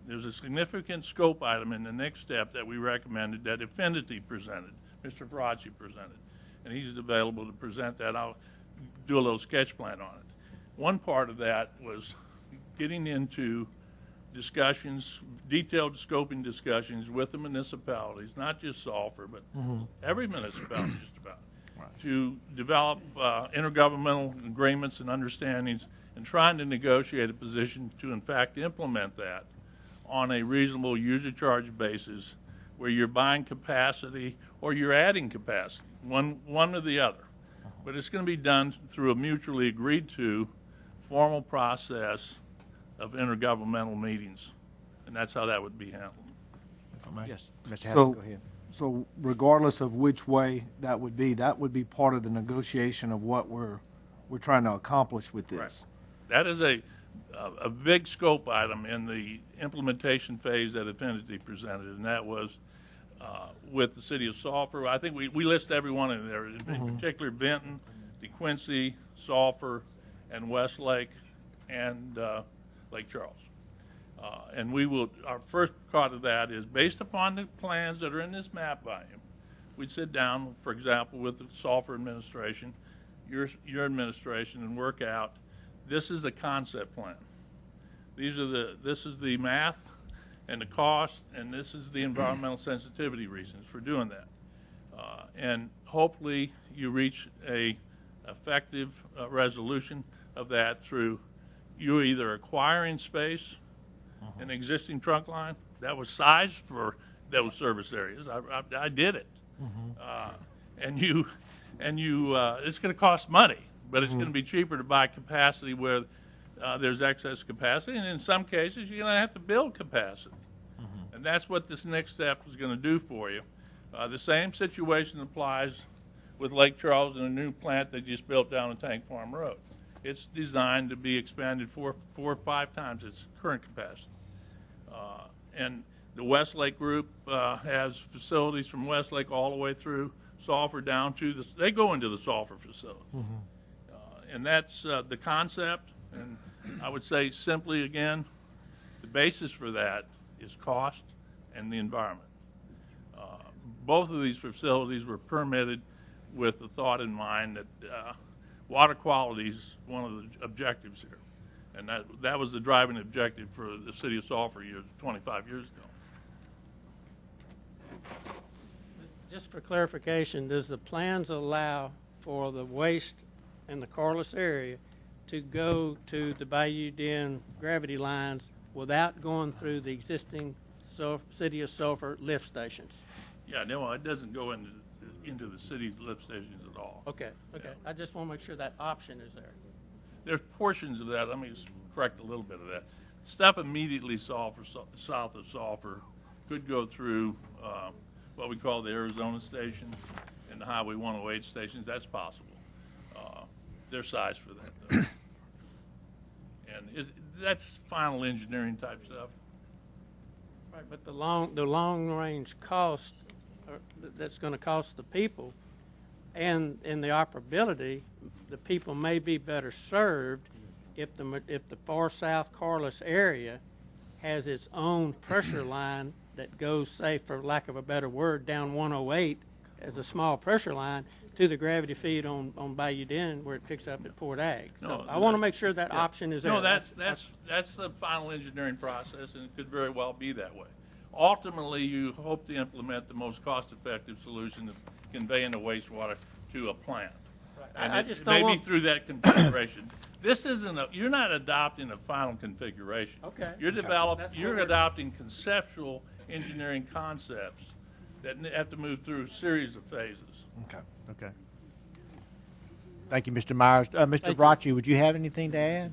there's a significant scope item in the next step that we recommended that Affinity presented, Mr. Faraci presented, and he's available to present that. I'll do a little sketch plan on it. One part of that was getting into discussions, detailed scoping discussions with the municipalities, not just Sulphur, but every municipality just about, to develop intergovernmental agreements and understandings and trying to negotiate a position to, in fact, implement that on a reasonable user charge basis where you're buying capacity or you're adding capacity, one or the other. But it's going to be done through a mutually agreed to formal process of intergovernmental meetings, and that's how that would be handled. Yes, Mr. Hammond, go ahead. So regardless of which way that would be part of the negotiation of what we're trying to accomplish with this. Right. That is a big scope item in the implementation phase that Affinity presented, and that was with the city of Sulphur. I think we list every one in there, in particular Benton, DeQuincy, Sulphur, and Westlake, and Lake Charles. And our first part of that is based upon the plans that are in this map volume. We'd sit down, for example, with the Sulphur administration, your administration, and work out, this is a concept plan. This is the math and the cost, and this is the environmental sensitivity reasons for doing that. And hopefully you reach a effective resolution of that through you either acquiring space, an existing trunk line that was sized for those service areas. I did it. And you it's going to cost money, but it's going to be cheaper to buy capacity where there's excess capacity, and in some cases you're going to have to build capacity. And that's what this next step is going to do for you. The same situation applies with Lake Charles and a new plant they just built down on Tank Farm Road. It's designed to be expanded four or five times its current capacity. And the Westlake Group has facilities from Westlake all the way through Sulphur down to they go into the Sulphur facility. And that's the concept. And I would say simply again, the basis for that is cost and the environment. Both of these facilities were permitted with the thought in mind that water quality is one of the objectives here. And that was the driving objective for the city of Sulphur 25 years ago. Just for clarification, does the plans allow for the waste in the Corliss area to go to the Bayou Den gravity lines without going through the existing city of Sulphur lift stations? Yeah, no, it doesn't go into the city's lift stations at all. Okay. Yeah. I just want to make sure that option is there. There's portions of that. Let me just correct a little bit of that. Stuff immediately south of Sulphur could go through what we call the Arizona station and the Highway 108 stations. That's possible. They're sized for that, though. And that's final engineering type stuff. Right, but the long range cost that's going to cost the people and the operability, the people may be better served if the far south Corliss area has its own pressure line that goes, say, for lack of a better word, down 108 as a small pressure line to the gravity feed on Bayou Den where it picks up at Port Ag. So No, I want to make sure that option is there. No, that's the final engineering process, and it could very well be that way. Ultimately, you hope to implement the most cost-effective solution of conveying the wastewater to a plant. Right. And I it just may don't be want through that configuration. This isn't you're not adopting a final configuration. Okay. You're adopting conceptual engineering concepts that have to move through a series of phases. Okay. Thank you, Mr. Myers. Mr. Bracci, would you have anything to add?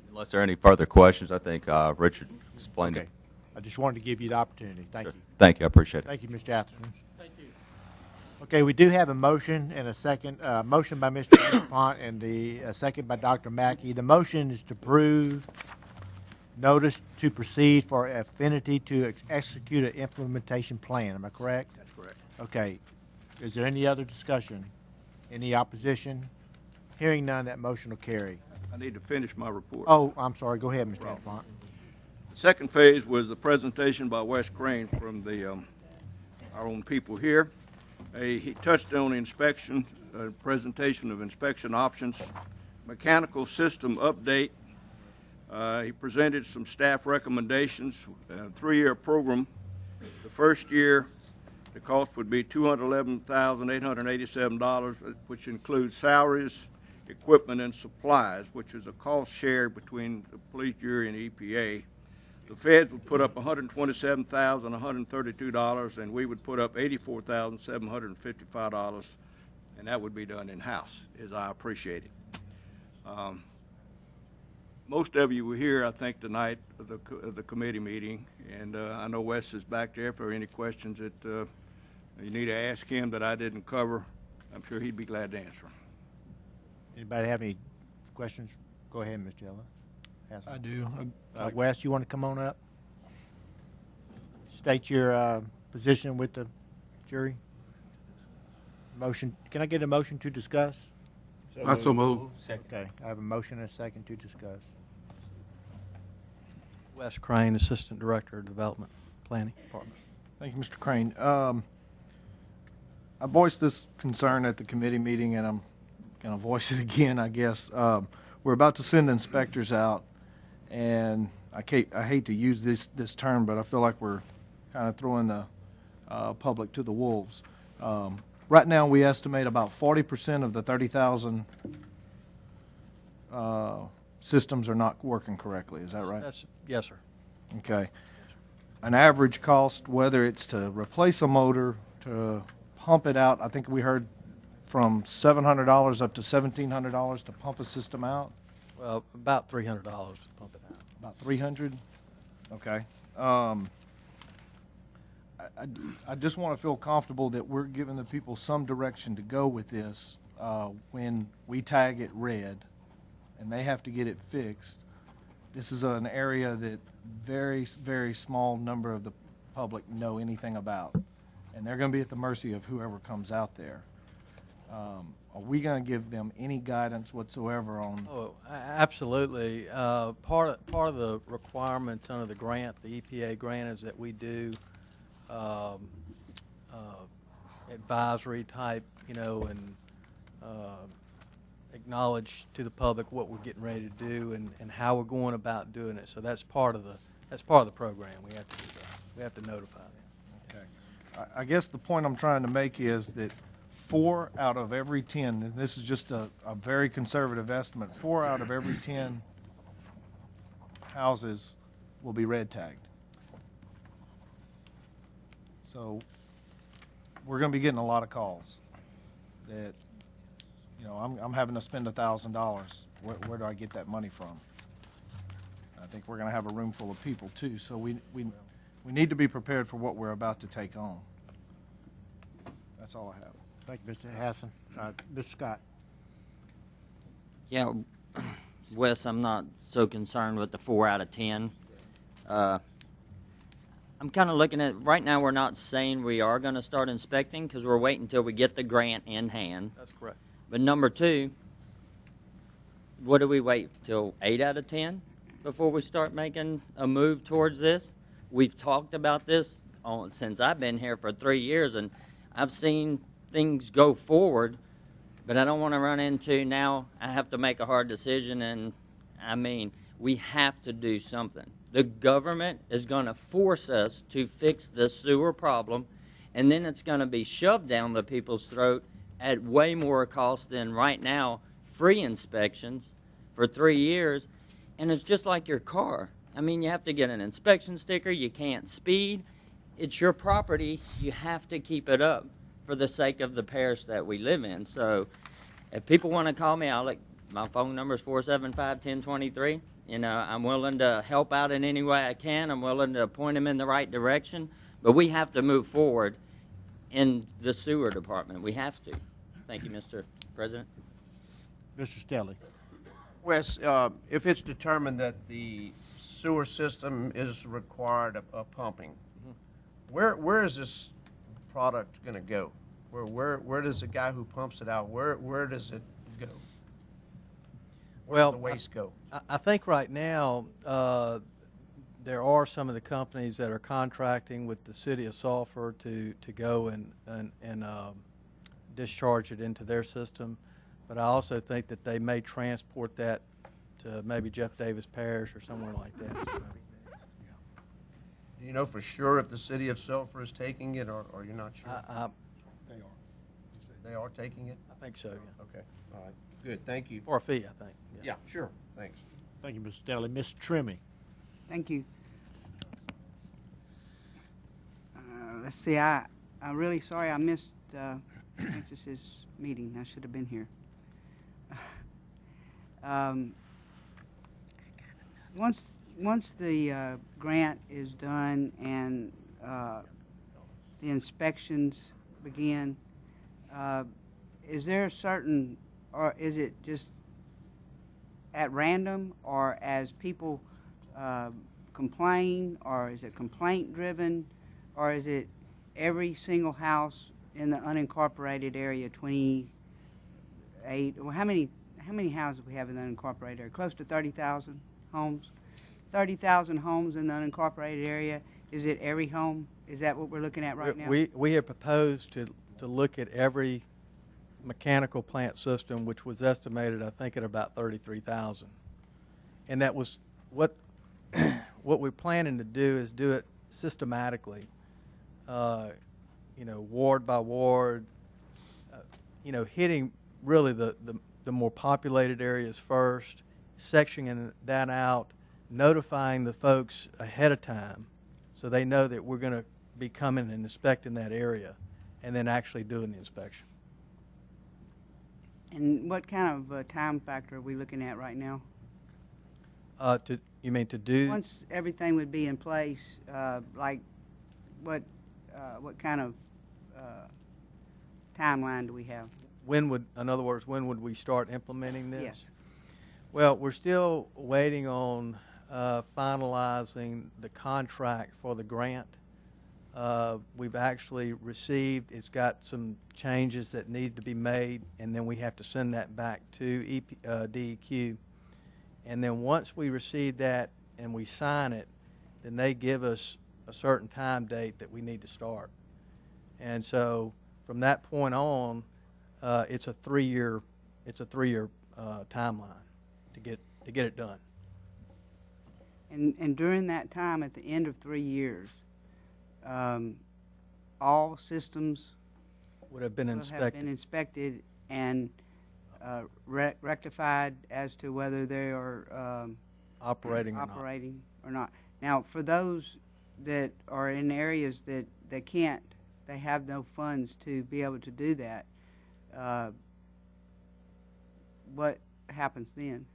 Unless there are any further questions, I think Richard explained it. I just wanted to give you the opportunity. Thank you. Thank you. I appreciate it. Thank you, Mr. Atherton. Thank you. Okay, we do have a motion and a second. Motion by Mr. Dupont and the second by Dr. Mackey. The motion is to approve notice to proceed for Affinity to execute an implementation plan. Am I correct? That's correct. Okay. Is there any other discussion? Any opposition? Hearing none, that motion will carry. I need to finish my report. Oh, I'm sorry. Go ahead, Mr. Dupont. The second phase was the presentation by Wes Crane from our own people here. He touched on inspection, presentation of inspection options, mechanical system update. He presented some staff recommendations, 3-year program. The first year, the cost would be $211,887, which includes salaries, equipment, and supplies, which is a cost share between the police jury and EPA. The feds would put up $127,132, and we would put up $84,755, and that would be done in-house, as I appreciate it. Most of you were here, I think, tonight of the committee meeting, and I know Wes is back there for any questions that you need to ask him that I didn't cover. I'm sure he'd be glad to answer them. Anybody have any questions? Go ahead, Ms. Jella. I do. Wes, you want to come on up? State your position with the jury. Motion. Can I get a motion to discuss? I so move. Okay, I have a motion and a second to discuss. Wes Crane, Assistant Director of Development Planning Department. Thank you, Mr. Crane. I voiced this concern at the committee meeting, and I'm going to voice it again, I guess. we're about to send inspectors out, and I hate to use this term, but I feel like we're kind of throwing the public to the wolves. Right now, we estimate about 40% of the 30,000 systems are not working correctly. Is that right? Yes, sir. Okay. An average cost, whether it's to replace a motor, to pump it out, I think we heard from $700 up to $1,700 to pump a system out. Well, about $300 to pump it out. About 300. Okay. I just want to feel comfortable that we're giving the people some direction to go with this when we tag it red and they have to get it fixed. This is an area that very, very small number of the public know anything about, and they're going to be at the mercy of whoever comes out there. Are we going to give them any guidance whatsoever on? Oh, absolutely. Part of the requirements under the grant, the EPA grant, is that we do advisory type, and acknowledge to the public what we're getting ready to do and how we're going about doing it. So that's part of the program. We have to do that. We have to notify them. Okay. I guess the point I'm trying to make is that 4 out of every 10, and this is just a very conservative estimate, 4 out of every 10 houses will be red tagged. So we're going to be getting a lot of calls that, I'm having to spend $1,000. Where do I get that money from? I think we're going to have a room full of people too. So we need to be prepared for what we're about to take on. That's all I have. Thank you, Mr. Hassan. Mr. Scott. Yeah, Wes, I'm not so concerned with the 4 out of 10. I'm kind of looking at, right now we're not saying we are going to start inspecting because we're waiting until we get the grant in hand. That's correct. But number 2, what do we wait till 8 out of 10 before we start making a move towards this? We've talked about this since I've been here for 3 years, and I've seen things go forward, but I don't want to run into now I have to make a hard decision, and we have to do something. The government is going to force us to fix the sewer problem, and then it's going to be shoved down the people's throat at way more cost than right now free inspections for 3 years. And it's just like your car. You have to get an inspection sticker. You can't speed. It's your property. You have to keep it up for the sake of the parish that we live in. So if people want to call me, my phone number is 475-1023. I'm willing to help out in any way I can. I'm willing to point them in the right direction. But we have to move forward in the sewer department. We have to. Thank you, Mr. President. Mr. Stelly. Wes, if it's determined that the sewer system is required of pumping, where is this product going to go? Where does the guy who pumps it out, where does it go? Where does the waste go? I think right now there are some of the companies that are contracting with the city of Sulphur to go and discharge it into their system. But I also think that they may transport that to maybe Jeff Davis Parish or somewhere like that. Do you know for sure if the city of Sulphur is taking it, or you're not sure? They are. They are taking it? I think so, yeah. Okay, all right, good, thank you. For a fee, I think. Yeah, sure, thanks. Thank you, Mr. Stelly. Ms. Trimming. Thank you. Let's see, I'm really sorry I missed Francis's meeting. I should have been here. Once the grant is done and the inspections begin, is there a certain, or is it just at random, or as people complain, or is it complaint driven, or is it every single house in the unincorporated area, 28, well, how many houses do we have in the unincorporated area? Close to 30,000 homes? 30,000 homes in the unincorporated area. Is it every home? Is that what we're looking at right now? We have proposed to look at every mechanical plant system, which was estimated, I think, at about $33,000. And that was what what we're planning to do is do it systematically, ward by ward, hitting really the more populated areas first, sectioning that out, notifying the folks ahead of time so they know that we're going to be coming and inspecting that area, and then actually doing the inspection. And what kind of time factor are we looking at right now? You mean to do? Once everything would be in place, like what kind of timeline do we have? In other words, when would we start implementing this? Yes. Well, we're still waiting on finalizing the contract for the grant. We've actually received, it's got some changes that need to be made, and then we have to send that back to DEQ. And then once we receive that and we sign it, then they give us a certain time date that we need to start. And so from that point on, it's a three-year timeline to get it done. And during that time, at the end of 3 years, all systems would have been inspected and rectified as to whether they are operating or not. Now, for those that are in areas that they can't, they have no funds to be able to do that, what happens then?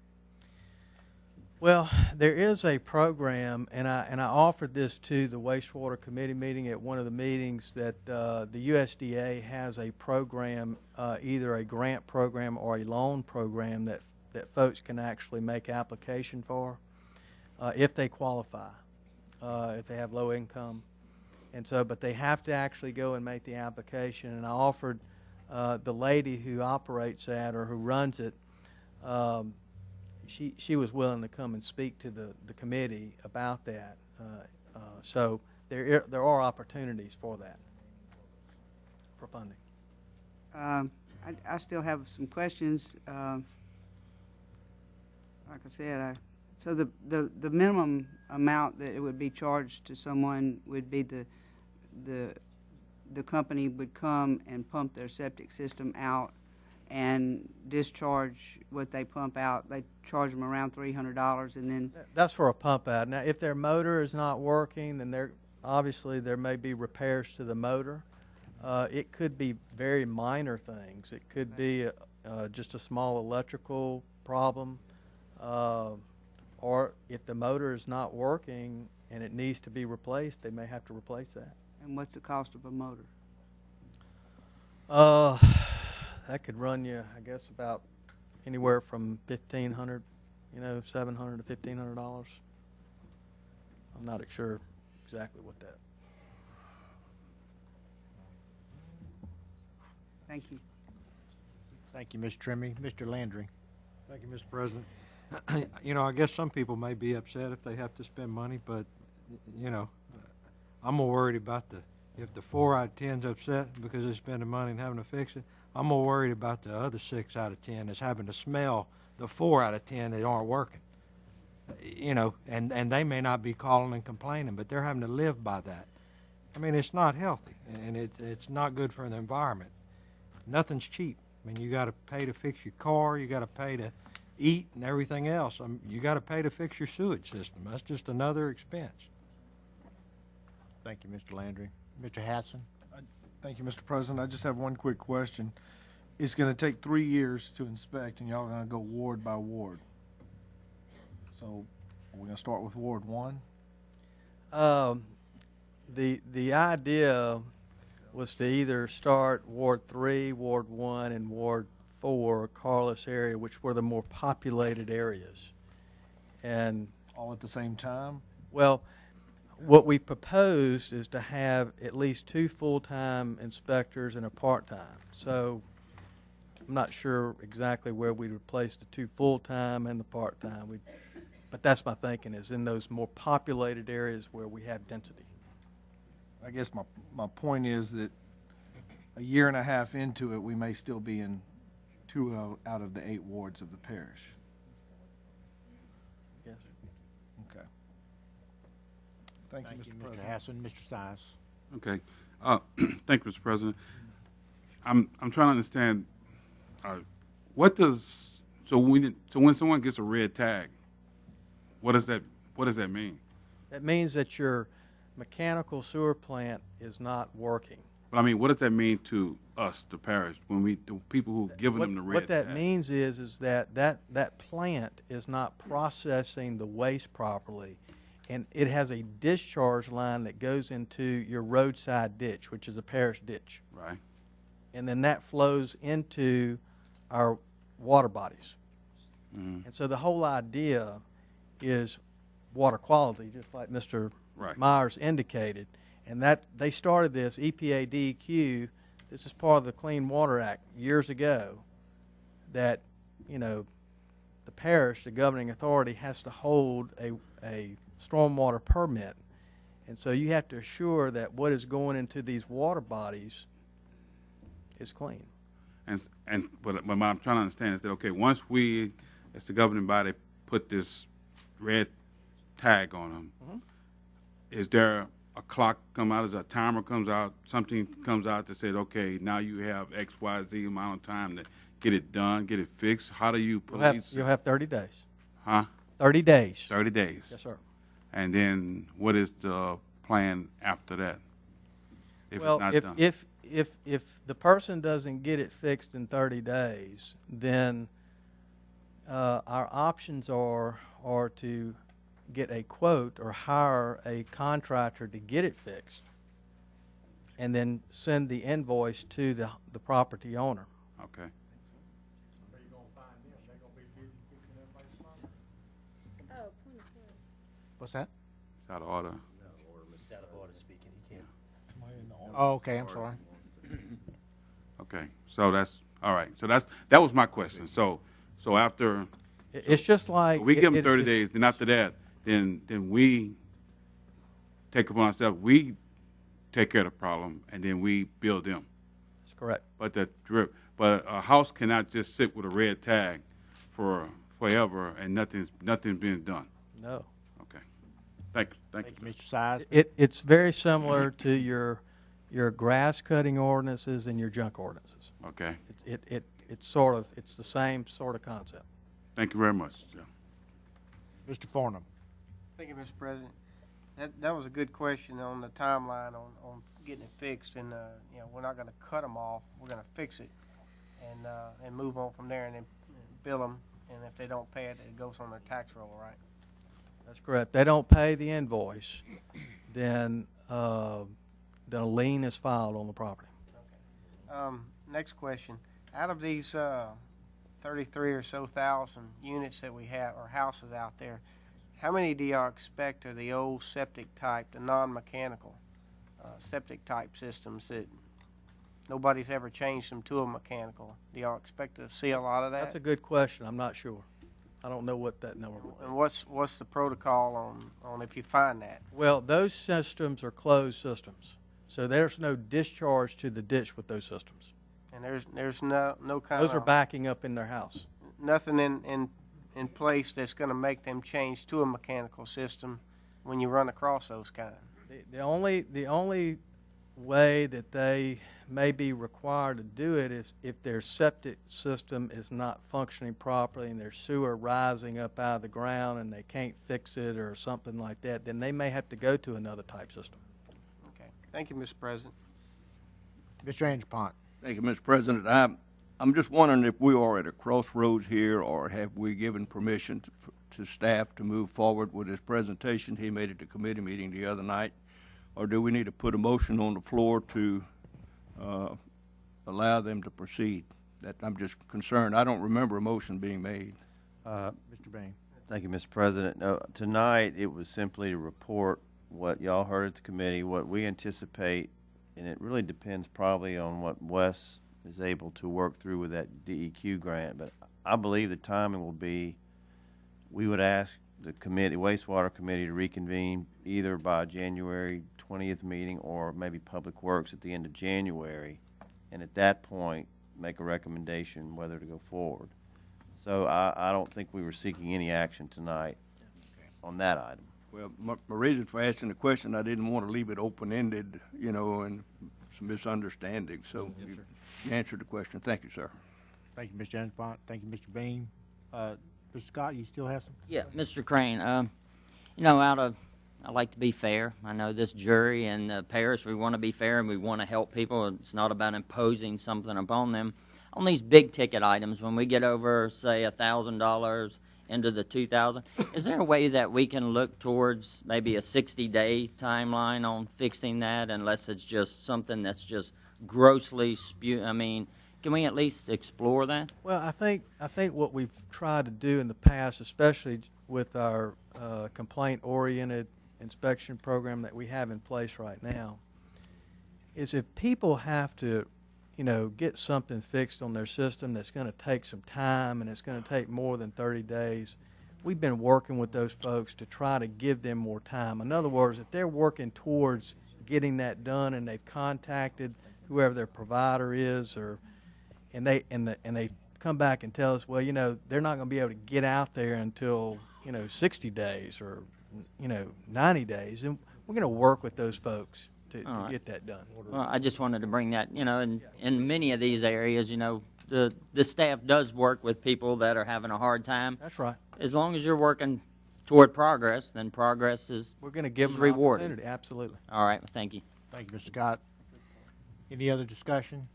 Well, there is a program, and I offered this to the wastewater committee meeting at one of the meetings, that the USDA has a program, either a grant program or a loan program that folks can actually make application for if they qualify, if they have low income. And so, but they have to actually go and make the application. And I offered the lady who operates that or who runs it, she was willing to come and speak to the committee about that. So there are opportunities for that, for funding. I still have some questions. Like I said, so the minimum amount that it would be charged to someone would be the company would come and pump their septic system out and discharge what they pump out. They charge them around $300, and then that's for a pump out. Now, if their motor is not working, then obviously there may be repairs to the motor. It could be very minor things. It could be just a small electrical problem, or if the motor is not working and it needs to be replaced, they may have to replace that. And what's the cost of a motor? That could run you, I guess, about anywhere from $1,500, $700 to $1,500. I'm not sure exactly what that. Thank you. Thank you, Ms. Trimmy. Mr. Landry. Thank you, Mr. President. I guess some people may be upset if they have to spend money, but, I'm more worried about if the 4 out of 10's upset because they're spending money and having to fix it. I'm more worried about the other 6 out of 10 that's having to smell the 4 out of 10 that aren't working. And they may not be calling and complaining, but they're having to live by that. I mean, it's not healthy, and it's not good for the environment. Nothing's cheap. I mean, you got to pay to fix your car, you got to pay to eat and everything else. You got to pay to fix your sewage system. That's just another expense. Thank you, Mr. Landry. Mr. Hassan. Thank you, Mr. President. I just have one quick question. It's going to take 3 years to inspect, and y'all are going to go ward by ward. So are we going to start with Ward 1? The idea was to either start Ward 3, Ward 1, and Ward 4, Carlos area, which were the more populated areas. And all at the same time? Well, what we proposed is to have at least 2 full-time inspectors and a part-time. So I'm not sure exactly where we'd replace the 2 full-time and the part-time. But that's my thinking, is in those more populated areas where we have density. I guess my point is that a year and a half into it, we may still be in 2 out of the 8 wards of the parish. Yes. Okay. Thank you, Mr. President. Mr. Hassan. Mr. Size. Okay. Thank you, Mr. President. I'm trying to understand, what does, so when someone gets a red tag, what does that mean? That means that your mechanical sewer plant is not working. But I mean, what does that mean to us, the parish, when the people who've given them the red What that tag? means is that plant is not processing the waste properly, and it has a discharge line that goes into your roadside ditch, which is a parish ditch. Right. And then that flows into our water bodies. Mhm. And so the whole idea is water quality, just like Mr. Right. Myers indicated. And that they started this, EPA DEQ, this is part of the Clean Water Act years ago, that, the parish, the governing authority, has to hold a stormwater permit. And so you have to assure that what is going into these water bodies is clean. But what I'm trying to understand is that, okay, once we, as the governing body, put this red tag on them, is there a clock come out, is a timer comes out, something comes out that says, okay, now you have X, Y, Z amount of time to get it done, get it fixed? How do you police? You'll have 30 days. Huh? 30 days. 30 days. Yes, sir. And then what is the plan after that? If Well, it's not if, done? if the person doesn't get it fixed in 30 days, then our options are to get a quote or hire a contractor to get it fixed, and then send the invoice to the property owner. Okay. What's that? It's out of order. He's out of order speaking. He can't. Oh, okay, I'm sorry. Okay, so that's, all right. So that was my question. So after. It's just like. We give them 30 it's- days, then after that, then we take upon ourselves, we take care of the problem, and then we build them. That's correct. But a house cannot just sit with a red tag for forever and nothing's being done. No. Okay. Thank you. Mr. Size. It's very similar to your grass cutting ordinances and your junk ordinances. Okay. It's the same sort of concept. Thank you very much. Yeah. Mr. Farnham. Thank you, Mr. President. That was a good question on the timeline on getting it fixed, and we're not going to cut them off. We're going to fix it and move on from there, and then bill them. And if they don't pay it, it goes on their tax roll, right? That's correct. They don't pay the invoice, then a lien is filed on the property. Next question. Out of these 33 or so thousand units that we have, or houses out there, how many do y'all expect are the old septic type, the non-mechanical septic type systems that nobody's ever changed them to a mechanical? Do y'all expect to see a lot of that? That's a good question. I'm not sure. I don't know what that number would be. And what's the protocol on if you find that? Well, those systems are closed systems, so there's no discharge to the ditch with those systems. And there's no kind Those are of backing up in their house. nothing in place that's going to make them change to a mechanical system when you run across those kind. The only way that they may be required to do it is if their septic system is not functioning properly and their sewer rising up out of the ground and they can't fix it or something like that, then they may have to go to another type system. Okay. Thank you, Mr. President. Mr. Angelpont. Thank you, Mr. President. I'm just wondering if we are at a crossroads here, or have we given permission to staff to move forward with his presentation he made at the committee meeting the other night, or do we need to put a motion on the floor to allow them to proceed? That I'm just concerned. I don't remember a motion being made. Mr. Bain. Thank you, Mr. President. No, tonight it was simply to report what y'all heard at the committee, what we anticipate, and it really depends probably on what Wes is able to work through with that DEQ grant. But I believe the timing will be, we would ask the committee, wastewater committee, to reconvene either by January 20th meeting or maybe Public Works at the end of January and at that point, make a recommendation whether to go forward. So I don't think we were seeking any action tonight on that item. Well, my reason for asking the question, I didn't want to leave it open-ended, you know, and some misunderstanding. So you answered the question. Thank you, sir. Thank you, Mr. Enspont. Thank you, Mr. Bean. Mr. Scott, you still have some? Yeah, Mr. Crane, you know, I like to be fair. I know this jury and the parish, we want to be fair and we want to help people. It's not about imposing something upon them. On these big ticket items, when we get over, say, $1,000 into the 2,000, is there a way that we can look towards maybe a 60-day timeline on fixing that, unless it's just something that's just grossly I mean, can we at least explore that? Well, I think what we've tried to do in the past, especially with our complaint-oriented inspection program that we have in place right now, is if people have to, you know, get something fixed on their system that's going to take some time and it's going to take more than 30 days, we've been working with those folks to try to give them more time. In other words, if they're working towards getting that done and they've contacted whoever their provider is, and they come back and tell us, well, you know, they're not going to be able to get out there until, you know, 60 days or, you know, 90 days, and we're going to work with those folks to get that done. Well, I just wanted to bring that, you know, in many of these areas, you know, the staff does work with people that are having a hard time. That's right. As long as you're working toward progress, then progress is We're going to give them rewarded. an opportunity. Absolutely. All right, thank you. Thank you, Mr. Scott. Any other discussion?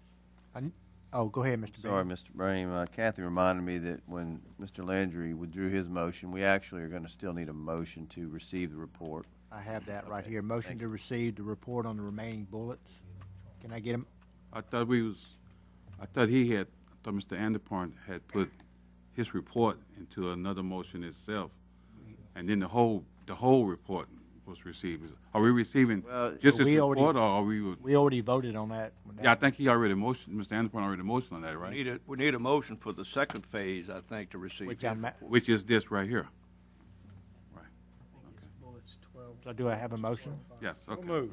Oh, go ahead, Mr. Sorry, Bean. Mr. Brame. Kathy reminded me that when Mr. Landry withdrew his motion, we actually are going to still need a motion to receive the report. I have that right here. Motion to receive the report on the remaining bullets. Can I get him? I thought Mr. Anderpont had put his report into another motion itself, and then the whole report was received. Are we receiving just his report, or are we? We already voted on that. Yeah, I think he already motioned. Mr. Anderpont already motioned on that, right? We need a motion for the second phase, I think, to receive. Which is this right here. So do I have a motion? Yes. Okay.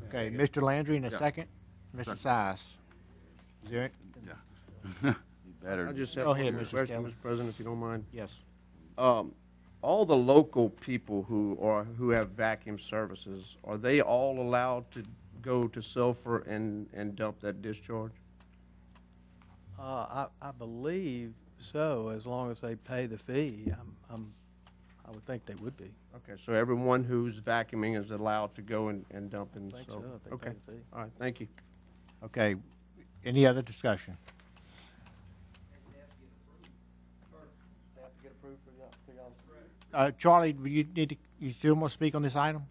Okay, Mr. Landry in a Yeah. second. Mr. Sias. Is there? Yeah. Better. I just Go have ahead, one Mr. question, Skelly. Mr. President, if you don't mind. Yes. All the local people who have vacuum services, are they all allowed to go to Sulphur and dump that discharge? I believe so, as long as they pay the fee. I would think they would be. Okay, so everyone who's vacuuming is allowed to go and dump in I think Sulphur? so, if they Okay, pay the fee. all right, thank you. Okay, any other discussion? Charlie, you still want to speak on this item?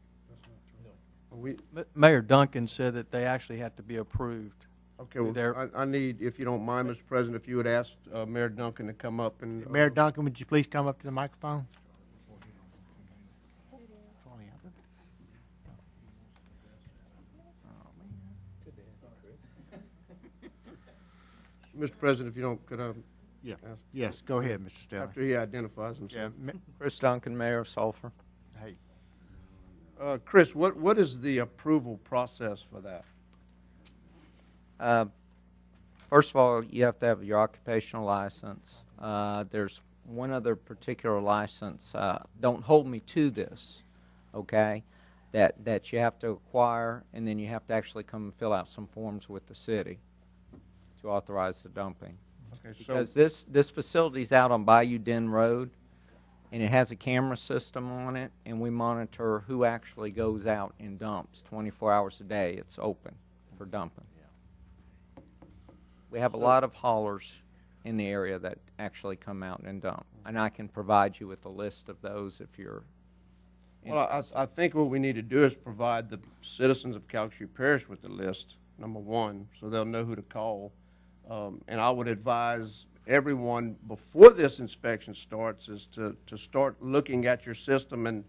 Mayor Duncan said that they actually have to be approved. Okay, well, I need, if you don't mind, Mr. President, if you would ask Mayor Duncan to come up and. Mayor Duncan, would you please come up to the microphone? Mr. President, if you don't, could I? Yeah. Yes, go ahead, Mr. Stelly. After he identifies himself. Chris Duncan, Mayor of Sulphur. Hey. Chris, what is the approval process for that? First of all, you have to have your occupational license. There's one other particular license. Don't hold me to this, okay? That you have to acquire, and then you have to actually come and fill out some forms with the city to authorize the dumping. Okay, Because this facility's out on Bayou Den Road, and it has a camera system on it, and we monitor who actually goes out and dumps 24 hours a day. It's open for dumping. We have a lot of haulers in the area that actually come out and dump, and I can provide you with a list of those if you're. Well, I think what we need to do is provide the citizens of Calcasieu Parish with the list, number one, so they'll know who to call. And I would advise everyone before this inspection starts is to start looking at your system and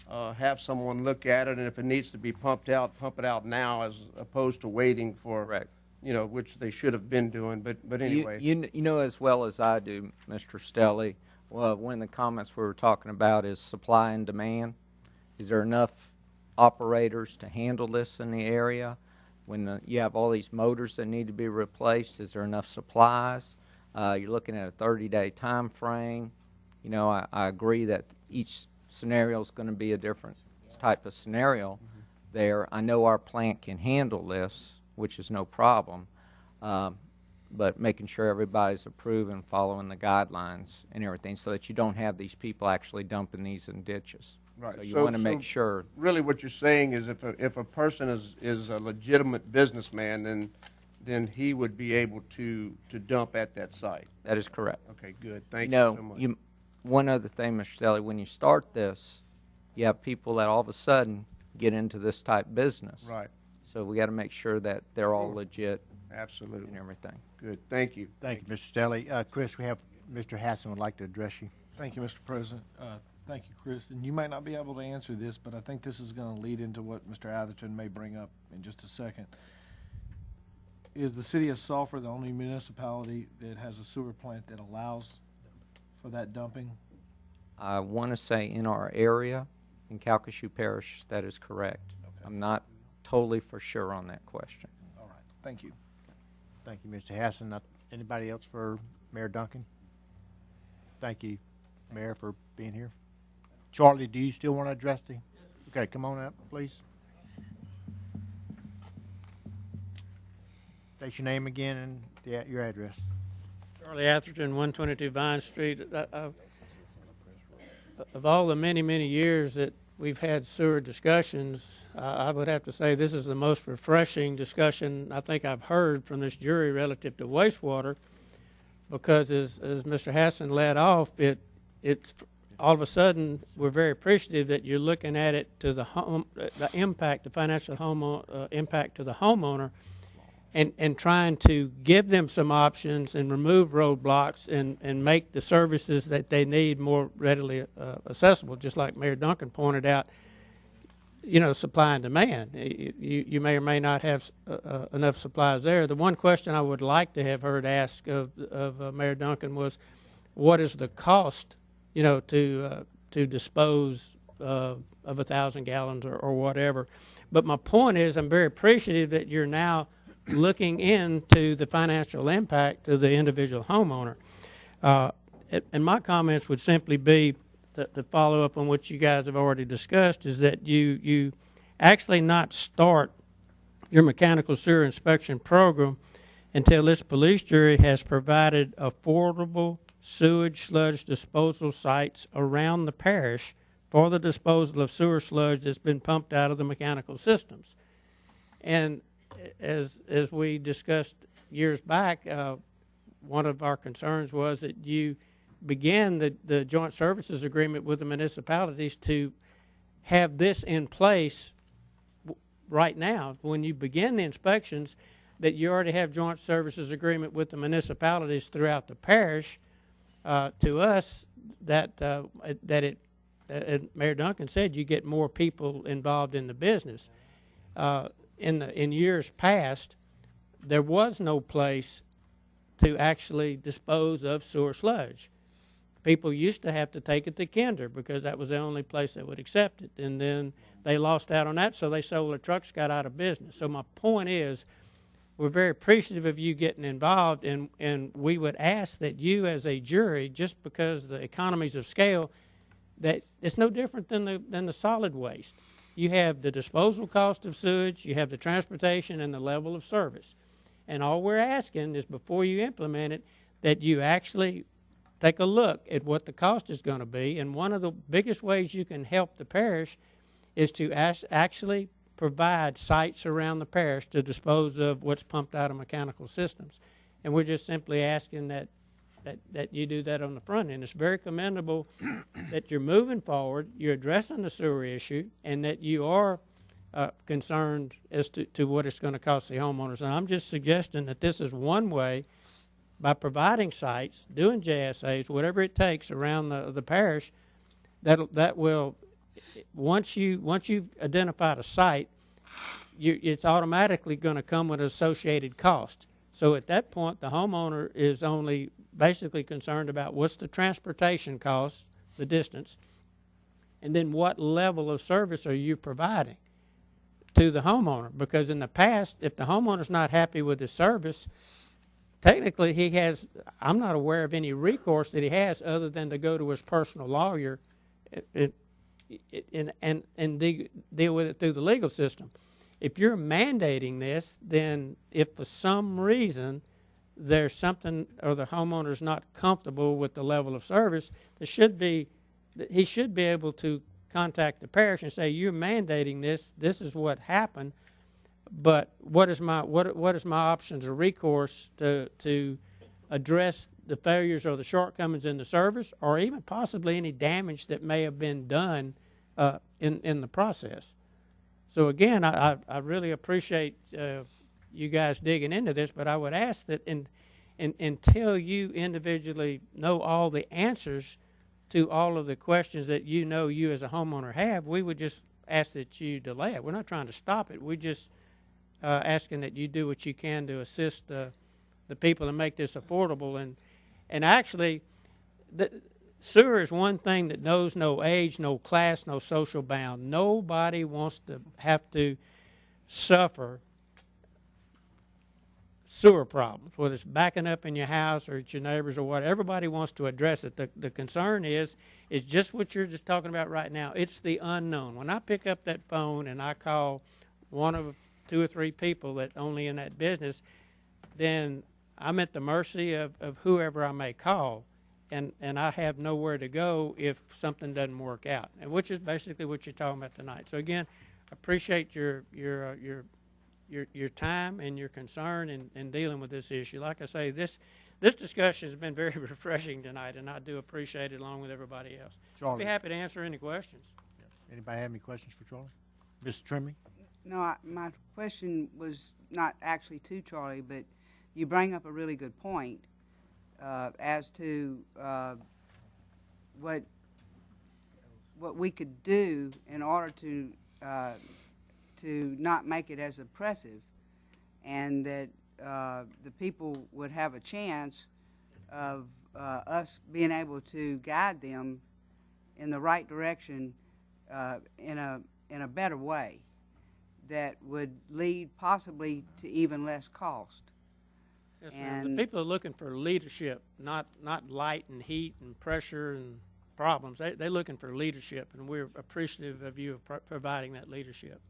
have someone look at it, and if it needs to be pumped out, pump it out now as opposed to waiting for. Correct. You know, which they should have been doing, but anyway. You know as well as I do, Mr. Stelly, well, one of the comments we were talking about is supply and demand. Is there enough operators to handle this in the area? When you have all these motors that need to be replaced, is there enough supplies? You're looking at a 30-day time frame. You know, I agree that each scenario is going to be a different type of scenario there. I know our plant can handle this, which is no problem, but making sure everybody's approving, following the guidelines and everything so that you don't have these people actually dumping these in ditches. Right. So you want to make sure. Really what you're saying is if a person is a legitimate businessman, then he would be able to dump at that site. That is correct. Okay, good. Thank You know, you so much. one other thing, Mr. Stelly, when you start this, you have people that all of a sudden get into this type business. Right. So we got to make sure that they're all legit. Absolutely. And everything. Good. Thank you. Thank you, Mr. Stelly. Chris, we have Mr. Hassan would like to address you. Thank you, Mr. President. Thank you, Chris. And you might not be able to answer this, but I think this is going to lead into what Mr. Atherton may bring up in just a second. Is the city of Sulphur the only municipality that has a sewer plant that allows for that dumping? I want to say in our area, in Calcasieu Parish, that is correct. Okay. I'm not totally for sure on that question. All right. Thank you. Thank you, Mr. Hassan. Anybody else for Mayor Duncan? Thank you, Mayor, for being here. Charlie, do you still want to address the? Okay, come on up, please. State your name again and your address. Charlie Atherton, 122 Vine Street. Of all the many, many years that we've had sewer discussions, I would have to say this is the most refreshing discussion I think I've heard from this jury relative to wastewater, because as Mr. Hassan led off, it's all of a sudden we're very appreciative that you're looking at it to the impact, the financial impact to the homeowner, and trying to give them some options and remove roadblocks and make the services that they need more readily accessible. Just like Mayor Duncan pointed out, you know, supply and demand. You may or may not have enough supplies there. The one question I would like to have heard asked of Mayor Duncan was, what is the cost, you know, to dispose of 1,000 gallons or whatever? But my point is, I'm very appreciative that you're now looking into the financial impact to the individual homeowner. And my comments would simply be to follow up on what you guys have already discussed, is that you actually not start your mechanical sewer inspection program until this police jury has provided affordable sewage sludge disposal sites around the parish for the disposal of sewer sludge that's been pumped out of the mechanical systems. And as we discussed years back, one of our concerns was that you began the joint services agreement with the municipalities to have this in place right now. When you begin the inspections, that you already have joint services agreement with the municipalities throughout the parish. To us, Mayor Duncan said, you get more people involved in the business. In years past, there was no place to actually dispose of sewer sludge. People used to have to take it to Kinder because that was the only place that would accept it. And then they lost out on that, so they sold their trucks, got out of business. So my point is, we're very appreciative of you getting involved, and we would ask that you as a jury, just because the economies of scale, that it's no different than the solid waste. You have the disposal cost of sewage, you have the transportation, and the level of service. And all we're asking is, before you implement it, that you actually take a look at what the cost is going to be. And one of the biggest ways you can help the parish is to actually provide sites around the parish to dispose of what's pumped out of mechanical systems. And we're just simply asking that you do that on the front end. It's very commendable that you're moving forward, you're addressing the sewer issue, and that you are concerned as to what it's going to cost the homeowners. And I'm just suggesting that this is one way, by providing sites, doing JSAs, whatever it takes around the parish, that will, once you've identified a site, it's automatically going to come with associated cost. So at that point, the homeowner is only basically concerned about what's the transportation cost, the distance, and then what level of service are you providing. to the homeowner, because in the past, if the homeowner's not happy with the service, technically he has, I'm not aware of any recourse that he has other than to go to his personal lawyer and deal with it through the legal system. If you're mandating this, then if for some reason there's something or the homeowner's not comfortable with the level of service, he should be able to contact the parish and say, you're mandating this, this is what happened, but what is my options or recourse to address the failures or the shortcomings in the service, or even possibly any damage that may have been done in the process. So again, I really appreciate you guys digging into this, but I would ask that until you individually know all the answers to all of the questions that you know you as a homeowner have, we would just ask that you delay it. We're not trying to stop it. We're just asking that you do what you can to assist the people and make this affordable. And actually, sewer is one thing that knows no age, no class, no social bound. Nobody wants to have to suffer sewer problems, whether it's backing up in your house or it's your neighbors or what. Everybody wants to address it. The concern is just what you're just talking about right now. It's the unknown. When I pick up that phone and I call one of 2 or 3 people that only in that business, then I'm at the mercy of whoever I may call, and I have nowhere to go if something doesn't work out, and which is basically what you're talking about tonight. So again, I appreciate your time and your concern in dealing with this issue. Like I say, this discussion has been very refreshing tonight, and I do appreciate it along with everybody else. I'll be happy to answer any questions. Anybody have any questions for Charlie? Mr. Trimley? No, my question was not actually to Charlie, but you bring up a really good point as to what we could do in order to not make it as oppressive, and that the people would have a chance of us being able to guide them in the right direction in a better way that would lead possibly to even less cost. Yes, ma'am. The people are looking for leadership, not light and heat and pressure and problems. They're looking for leadership, and we're appreciative of you providing that leadership.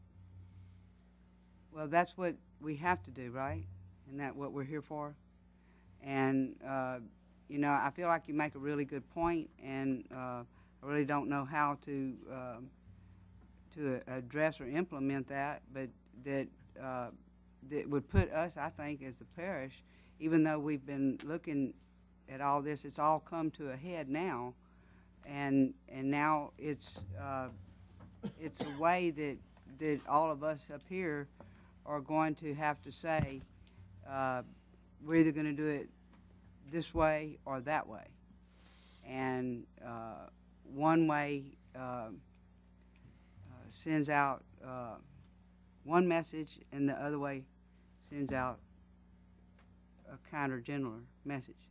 Well, that's what we have to do, right? Isn't that what we're here for? And, you know, I feel like you make a really good point, and I really don't know how to address or implement that, but that would put us, I think, as the parish, even though we've been looking at all this, it's all come to a head now, and now it's a way that all of us up here are going to have to say, we're either going to do it this way or that way. And one way sends out one message, and the other way sends out a kinder, gentler message.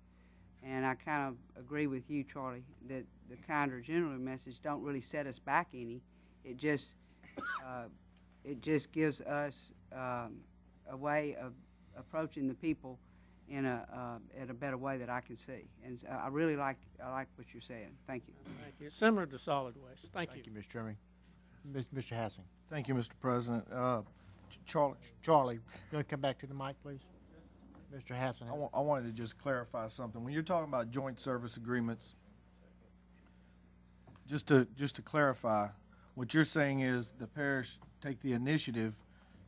And I kind of agree with you, Charlie, that the kinder, gentler message don't really set us back any. It just gives us a way of approaching the people in a better way that I can see. And I really like what you're saying. Thank you. Thank you. Similar to solid waste. Thank you. Thank you, Mr. Trimley. Mr. Hassing. Thank you, Mr. President. Charlie, you want to come back to the mic, please? Mr. Hassing. I wanted to just clarify something. When you're talking about joint service agreements, just to clarify, what you're saying is the parish take the initiative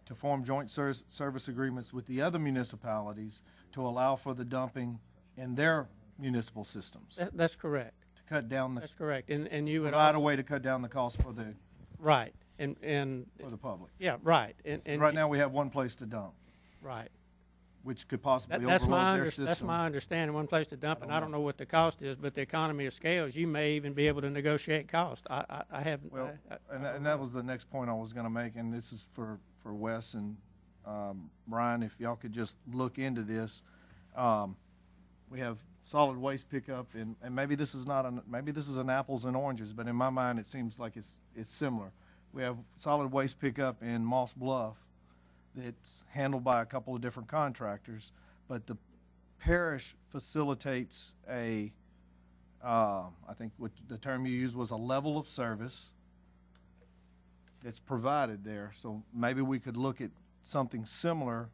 to form joint service agreements with the other municipalities to allow for the dumping in their municipal systems. That's correct. To cut down the. That's correct. And you would provide also, a way to cut down the cost for the. Right. And for the public. Yeah. Right. And right now we have one place to dump. Right. Which could possibly that's overload their system. That's my understanding. One place to dump, and I don't know what the cost is, but the economy of scales, you may even be able to negotiate cost. I haven't. Well, and that was the next point I was going to make, and this is for Wes and Brian. If y'all could just look into this, we have solid waste pickup, and maybe this is not maybe this is an apples and oranges, but in my mind it seems like it's similar. We have solid waste pickup in Moss Bluff that's handled by a couple of different contractors, but the parish facilitates a, I think what the term you used was a level of service that's provided there. So maybe we could look at something similar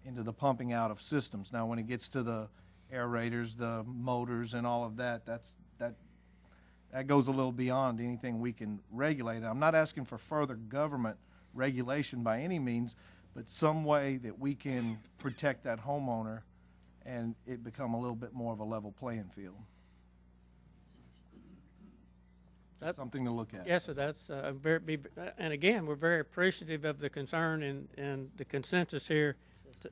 into the pumping out of systems. Now, when it gets to the aerators, the motors, and all of that, that goes a little beyond anything we can regulate. I'm not asking for further government regulation by any means, but some way that we can protect that homeowner and it become a little bit more of a level playing field. That's something to look at. Yes, sir, that's and again, we're very appreciative of the concern and the consensus here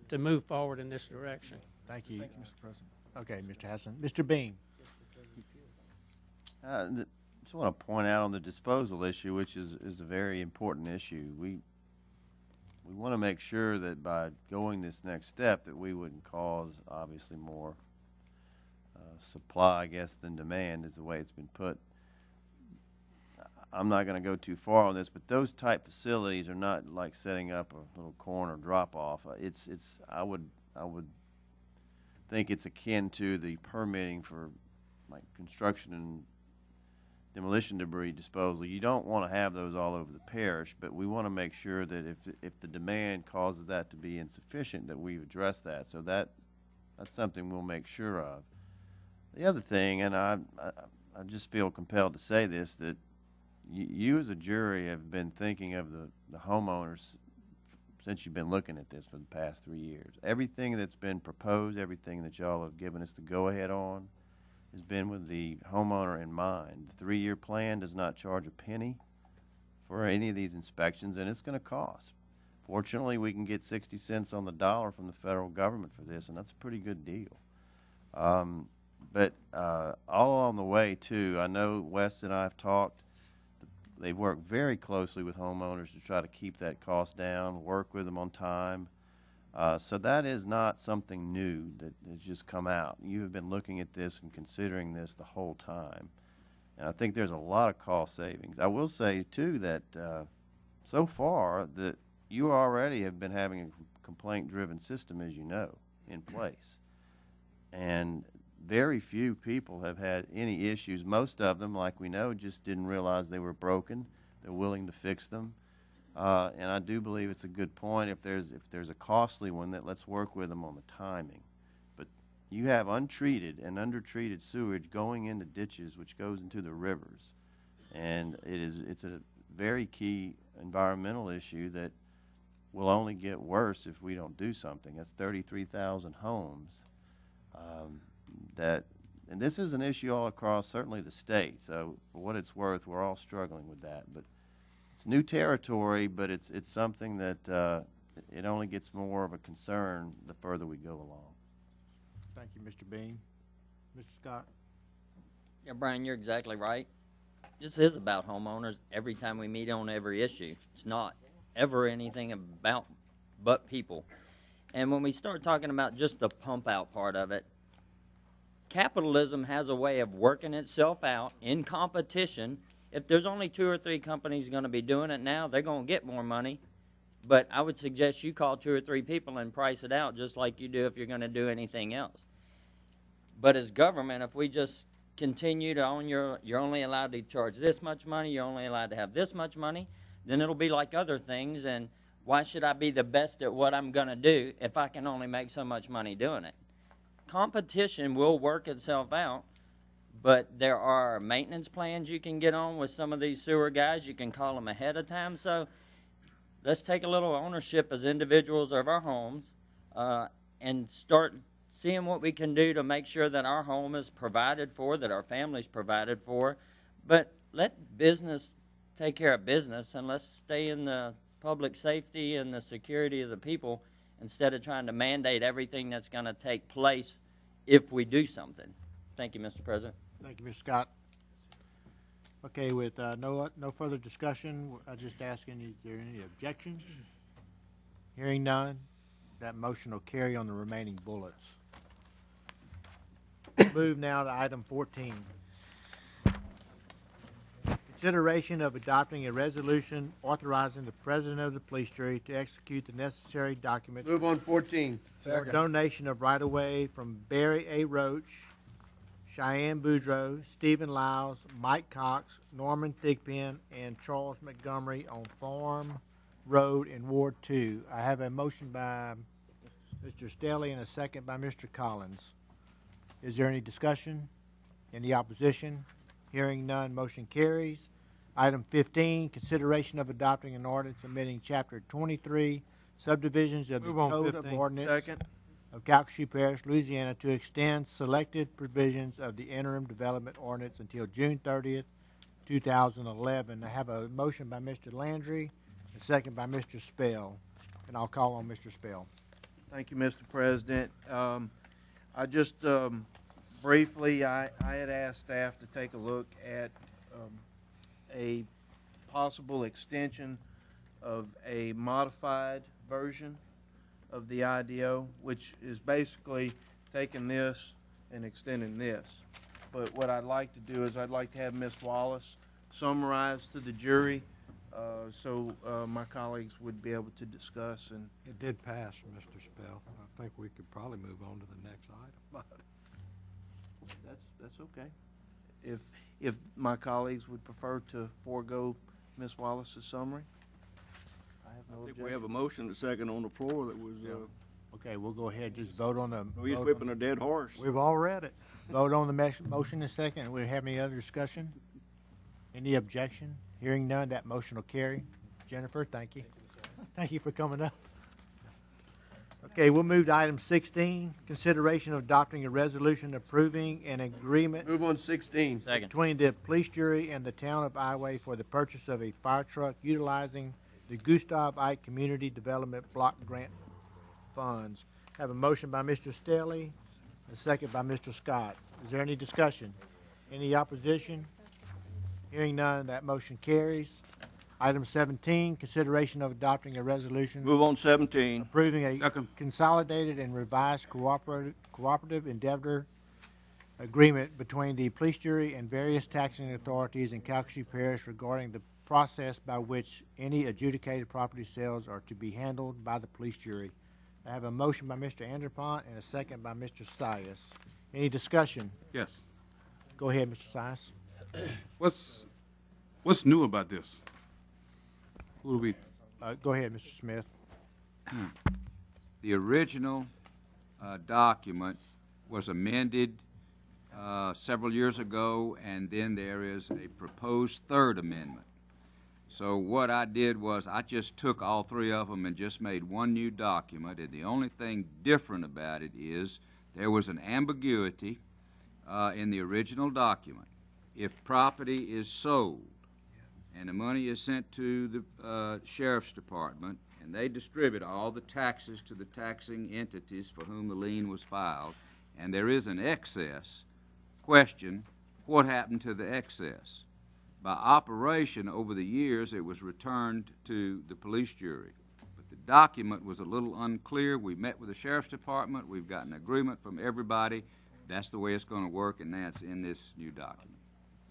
to move forward in this direction. Thank you. Thank you, Mr. President. Okay, Mr. Hassan. Mr. Beam. Just want to point out on the disposal issue, which is a very important issue. We want to make sure that by going this next step that we wouldn't cause obviously more supply, I guess, than demand is the way it's been put. I'm not going to go too far on this, but those type facilities are not like setting up a little corner drop off. I would think it's akin to the permitting for like construction and demolition debris disposal. You don't want to have those all over the parish, but we want to make sure that if the demand causes that to be insufficient, that we address that. So that's something we'll make sure of. The other thing, and I just feel compelled to say this, that you as a jury have been thinking of the homeowners since you've been looking at this for the past 3 years. Everything that's been proposed, everything that y'all have given us the go-ahead on, has been with the homeowner in mind. The 3-year plan does not charge a penny for any of these inspections, and it's going to cost. Fortunately, we can get 60 cents on the dollar from the federal government for this, and that's a pretty good deal. But all along the way, too, I know Wes and I have talked. They've worked very closely with homeowners to try to keep that cost down, work with them on time. So that is not something new that has just come out. You have been looking at this and considering this the whole time. And I think there's a lot of cost savings. I will say, too, that so far that you already have been having a complaint-driven system, as you know, in place. And very few people have had any issues. Most of them, like we know, just didn't realize they were broken. They're willing to fix them. And I do believe it's a good point. If there's a costly one, that let's work with them on the timing. But you have untreated and undertreated sewage going into ditches, which goes into the rivers, and it's a very key environmental issue that will only get worse if we don't do something. That's 33,000 homes. And this is an issue all across certainly the state. So for what it's worth, we're all struggling with that. But it's new territory, but it's something that it only gets more of a concern the further we go along. Thank you, Mr. Beam. Mr. Scott? Yeah, Brian, you're exactly right. This is about homeowners every time we meet on every issue. It's not ever anything about but people. And when we start talking about just the pump out part of it, capitalism has a way of working itself out in competition. If there's only 2 or 3 companies going to be doing it now, they're going to get more money. But I would suggest you call 2 or 3 people and price it out just like you do if you're going to do anything else. But as government, if we just continue to own you're only allowed to charge this much money, you're only allowed to have this much money, then it'll be like other things. And why should I be the best at what I'm going to do if I can only make so much money doing it? Competition will work itself out, but there are maintenance plans you can get on with some of these sewer guys. You can call them ahead of time. So let's take a little ownership as individuals of our homes and start seeing what we can do to make sure that our home is provided for, that our family's provided for. But let business take care of business, and let's stay in the public safety and the security of the people instead of trying to mandate everything that's going to take place if we do something. Thank you, Mr. President. Thank you, Mr. Scott. Okay, with no further discussion, I just asking, is there any objections? Hearing none, that motion will carry on the remaining bullets. Move now to item 14. Consideration of adopting a resolution authorizing the president of the police jury to execute the necessary documents Move on 14. for donation of right-of-way from Barry A. Roach, Cheyenne Boudreaux, Stephen Lyles, Mike Cox, Norman Thigpen, and Charles Montgomery on Farm Road in Ward 2. I have a motion by Mr. Stelly and a second by Mr. Collins. Is there any discussion? Any opposition? Hearing none, motion carries. Item 15, consideration of adopting an ordinance amending Chapter 23, subdivisions of the Move on Code of 15. Ordinance Second. of Calcasieu Parish, Louisiana, to extend selected provisions of the interim development ordinance until June 30th, 2011. I have a motion by Mr. Landry, a second by Mr. Spell, and I'll call on Mr. Spell. Thank you, Mr. President. I just briefly, I had asked staff to take a look at a possible extension of a modified version of the IDO, which is basically taking this and extending this. But what I'd like to do is I'd like to have Ms. Wallace summarize to the jury so my colleagues would be able to discuss. And It did pass, Mr. Spell. I think we could probably move on to the next item. that's okay. If my colleagues would prefer to forego Ms. Wallace's summary, I have no I think objection. we have a motion, a second on the floor that was, Okay, we'll go ahead, just vote on the. he's vote whipping on- a dead horse. We've all read it. Vote on the motion in a second, and we have any other discussion? Any objection? Hearing none, that motion will carry. Jennifer, thank you. Thank you for coming up. Okay, we'll move to item 16, consideration of adopting a resolution approving an agreement Move on 16. Second. between the police jury and the town of Iowa for the purchase of a fire truck utilizing the Gustav Ike Community Development Block Grant funds. Have a motion by Mr. Stelly, a second by Mr. Scott. Is there any discussion? Any opposition? Hearing none, that motion carries. Item 17, consideration of adopting a resolution Move on 17. approving a Second. consolidated and revised cooperative endeavor agreement between the police jury and various taxing authorities in Calcasieu Parish regarding the process by which any adjudicated property sales are to be handled by the police jury. I have a motion by Mr. Anderpont and a second by Mr. Sias. Any discussion? Yes. Go ahead, Mr. Sias. What's new about this? Who do we? Go ahead, Mr. Smith. The original document was amended several years ago, and then there is a proposed third amendment. So what I did was I just took all three of them and just made one new document, and the only thing different about it is there was an ambiguity in the original document. If property is sold and the money is sent to the sheriff's department, and they distribute all the taxes to the taxing entities for whom the lien was filed, and there is an excess, question, what happened to the excess? By operation over the years, it was returned to the police jury. But the document was a little unclear. We met with the sheriff's department. We've got an agreement from everybody. That's the way it's going to work, and that's in this new document.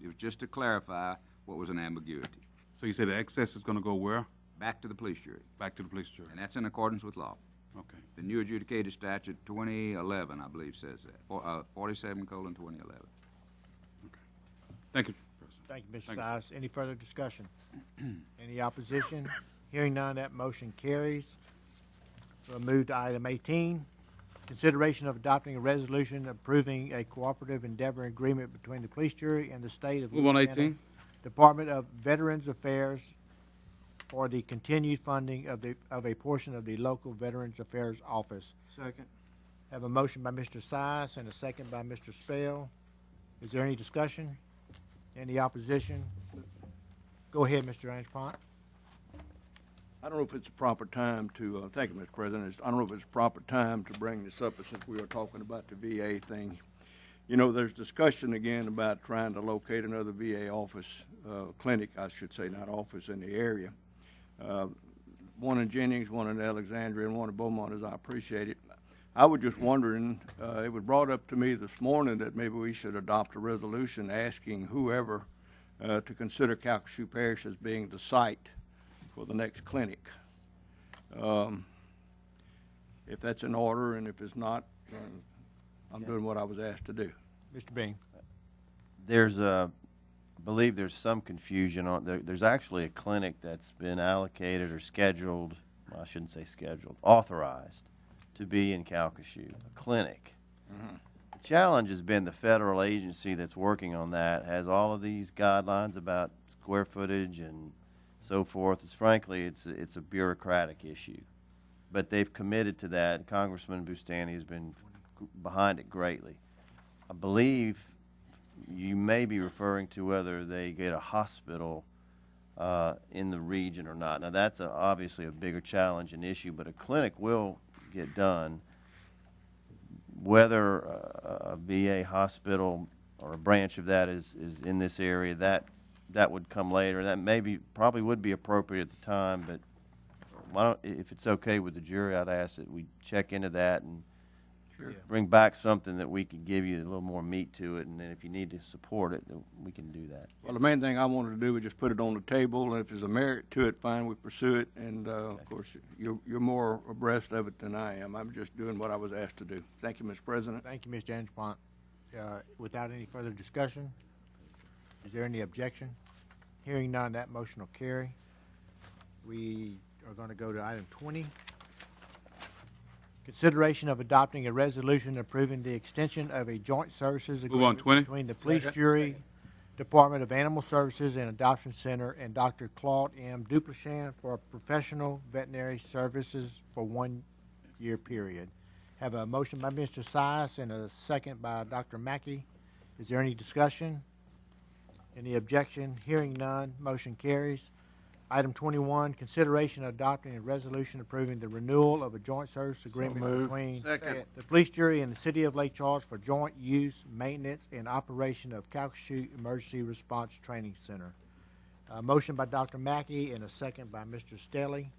It was just to clarify what was an ambiguity. So you say the excess is going to go where? Back to the police jury. Back to the police jury. And that's in accordance with law. Okay. The new adjudicated statute 2011, I believe, says that. 47:2011. Thank you, President. Thank you, Mr. Thank you. Sias. Any further discussion? Any opposition? Hearing none, that motion carries. We'll move to item 18, consideration of adopting a resolution approving a cooperative endeavor agreement between the police jury and the state of Move on Louisiana 18. Department of Veterans Affairs for the continued funding of a portion of the local Veterans Affairs Office. Second. Have a motion by Mr. Sias and a second by Mr. Spell. Is there any discussion? Any opposition? Go ahead, Mr. Angepont. I don't know if it's a proper time to, thank you, Mr. President. I don't know if it's a proper time to bring this up, but since we are talking about the VA thing. You know, there's discussion again about trying to locate another VA office, clinic, I should say, not office, in the area. One in Jennings, one in Alexandria, and one in Beaumont, as I appreciate it. I was just wondering, it was brought up to me this morning that maybe we should adopt a resolution asking whoever to consider Calcasieu Parish as being the site for the next clinic. If that's in order, and if it's not, then I'm doing what I was asked to do. Mr. Bean. I believe there's some confusion on, there's actually a clinic that's been allocated or scheduled, well, I shouldn't say scheduled, authorized to be in Calcasieu, a clinic. The challenge has been the federal agency that's working on that has all of these guidelines about square footage and so forth. Frankly, it's a bureaucratic issue. But they've committed to that, and Congressman Bustani has been behind it greatly. I believe you may be referring to whether they get a hospital in the region or not. Now, that's obviously a bigger challenge and issue, but a clinic will get done. Whether a VA hospital or a branch of that is in this area, that would come later. That probably would be appropriate at the time, but if it's okay with the jury, I'd ask that we check into that and bring back something that we could give you a little more meat to it, and then if you need to support it, then we can do that. Well, the main thing I wanted to do was just put it on the table, and if there's a merit to it, fine, we pursue it, and of course, you're more abreast of it than I am. I'm just doing what I was asked to do. Thank you, Mr. President. Thank you, Mr. Anspont. Without any further discussion, is there any objection? Hearing none, that motion will carry. We are going to go to item 20. Consideration of adopting a resolution approving the extension of a joint services agreement between the Police Jury, Department of Animal Services and Adoption Center, and Dr. Claude M. Duplichan for professional veterinary services for 1 year period. Have a motion by Mr. Sias and a second by Dr. Mackey. Is there any discussion? Any objection? Hearing none, motion carries. Item 21, consideration of adopting a resolution approving the renewal of a joint service agreement between the Police Jury and the City of Lake Charles for joint use, maintenance, and operation of Calcasieu Emergency Response Training Center. A motion by Dr. Mackey and a second by Mr. Stelly.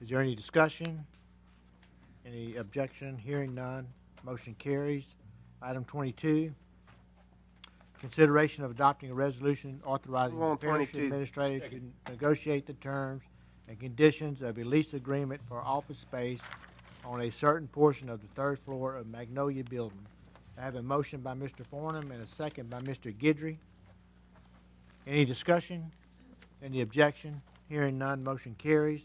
Is there any discussion? Any objection? Hearing none, motion carries. Item 22, consideration of adopting a resolution authorizing the parish administrator to negotiate the terms and conditions of a lease agreement for office space on a certain portion of the third floor of Magnolia Building. I have a motion by Mr. Farnham and a second by Mr. Guidry. Any discussion? Any objection? Hearing none, motion carries.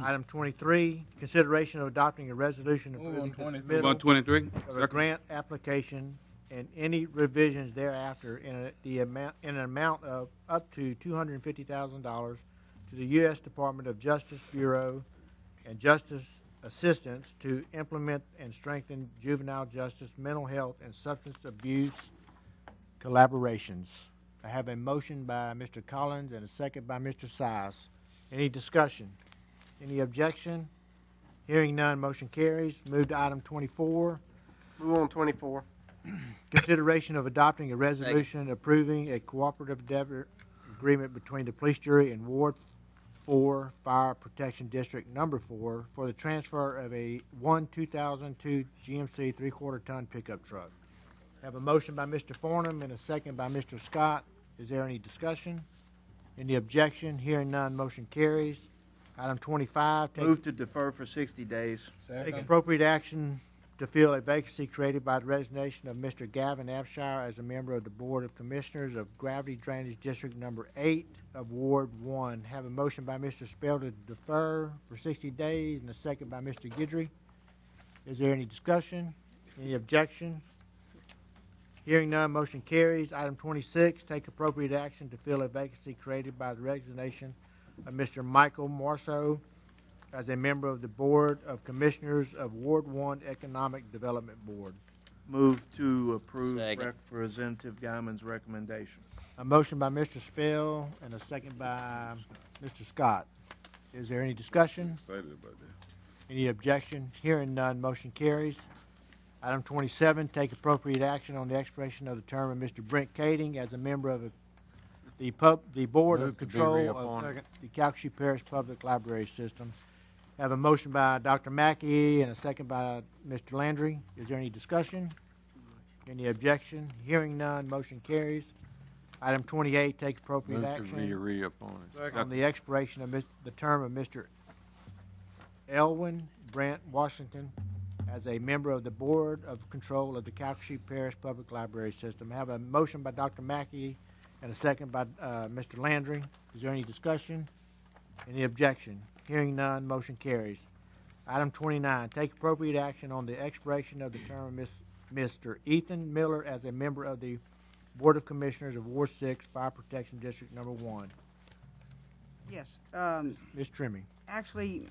Item 23, consideration of adopting a resolution approving the submittal of a grant application and any revisions thereafter in an amount of up to $250,000 to the U.S. Department of Justice Bureau and Justice Assistance to implement and strengthen juvenile justice, mental health, and substance abuse collaborations. I have a motion by Mr. Collins and a second by Mr. Sias. Any discussion? Any objection? Hearing none, motion carries. Move to item 24. Move on 24. Consideration of adopting a resolution approving a cooperative endeavor agreement between the Police Jury and Ward 4 Fire Protection District Number 4 for the transfer of a 2002 GMC 3/4-ton pickup truck. Have a motion by Mr. Farnham and a second by Mr. Scott. Is there any discussion? Any objection? Hearing none, motion carries. Item 25. Move to defer for 60 days. Take appropriate action to fill a vacancy created by the resignation of Mr. Gavin Abshire as a member of the Board of Commissioners of Gravity Drainage District Number 8 of Ward 1. Have a motion by Mr. Spell to defer for 60 days and a second by Mr. Guidry. Is there any discussion? Any objection? Hearing none, motion carries. Item 26, take appropriate action to fill a vacancy created by the resignation of Mr. Michael Marceau as a member of the Board of Commissioners of Ward 1 Economic Development Board. Move to approve Second. Representative Guyman's recommendation. A motion by Mr. Spell and a second by Mr. Scott. Is there any discussion? Excited about that. Any objection? Hearing none, motion carries. Item 27, take appropriate action on the expiration of the term of Mr. Brent Kading as a member of the Board of Control of the Calcasieu Parish Public Library System. I have a motion by Dr. Mackey and a second by Mr. Landry. Is there any discussion? Any objection? Hearing none, motion carries. Item 28, take appropriate Move to action be reappointed. on the expiration of the term of Mr. Elwin Brent Washington as a member of the Board of Control of the Calcasieu Parish Public Library System. I have a motion by Dr. Mackey and a second by Mr. Landry. Is there any discussion? Any objection? Hearing none, motion carries. Item 29, take appropriate action on the expiration of the term of Mr. Ethan Miller as a member of the Board of Commissioners of Ward 6, Fire Protection District Number 1. Yes. Ms. Trimming. Actually,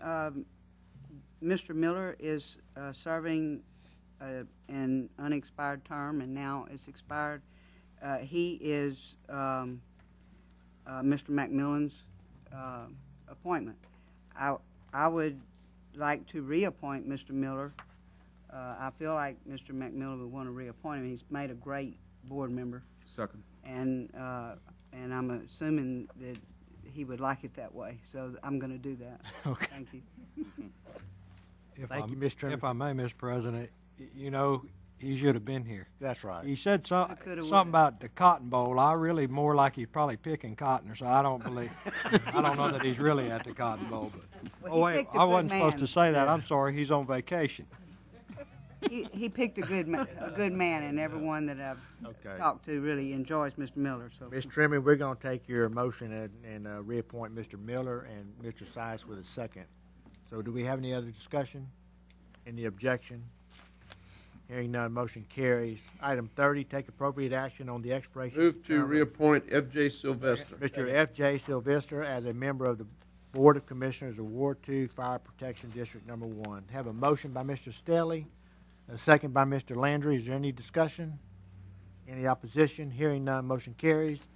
Mr. Miller is serving an unexpired term, and now it's expired. He is Mr. McMillan's appointment. I would like to reappoint Mr. Miller. I feel like Mr. McMillan would want to reappoint him. He's made a great board member, Second. and I'm assuming that he would like it that way. So I'm going to do that. Okay. Thank you. Thank you, Ms. Trimmer. If I may, Mr. President, you know, he should have been here. That's right. He said coulda, something woulda. about the Cotton Bowl. I really more like he's probably picking cotton, so I don't believe, I don't know that he's really at the Cotton Bowl. But, Well, oh, he wait, picked a I good wasn't supposed man. to say that. Yeah. I'm sorry. He's on vacation. He picked a good man, and everyone that I've Okay. talked to really enjoys Mr. Miller. So Ms. Trimming, we're going to take your motion and reappoint Mr. Miller and Mr. Sice with a second. So do we have any other discussion? Any objection? Hearing none, motion carries. Item 30, take appropriate action on the expiration. Move of the to term of reappoint F.J. Sylvester. Mr. F.J. Sylvester as a member of the Board of Commissioners of Ward 2, Fire Protection District Number 1. Have a motion by Mr. Stelly, a second by Mr. Landry. Is there any discussion? Any opposition? Hearing none, motion carries.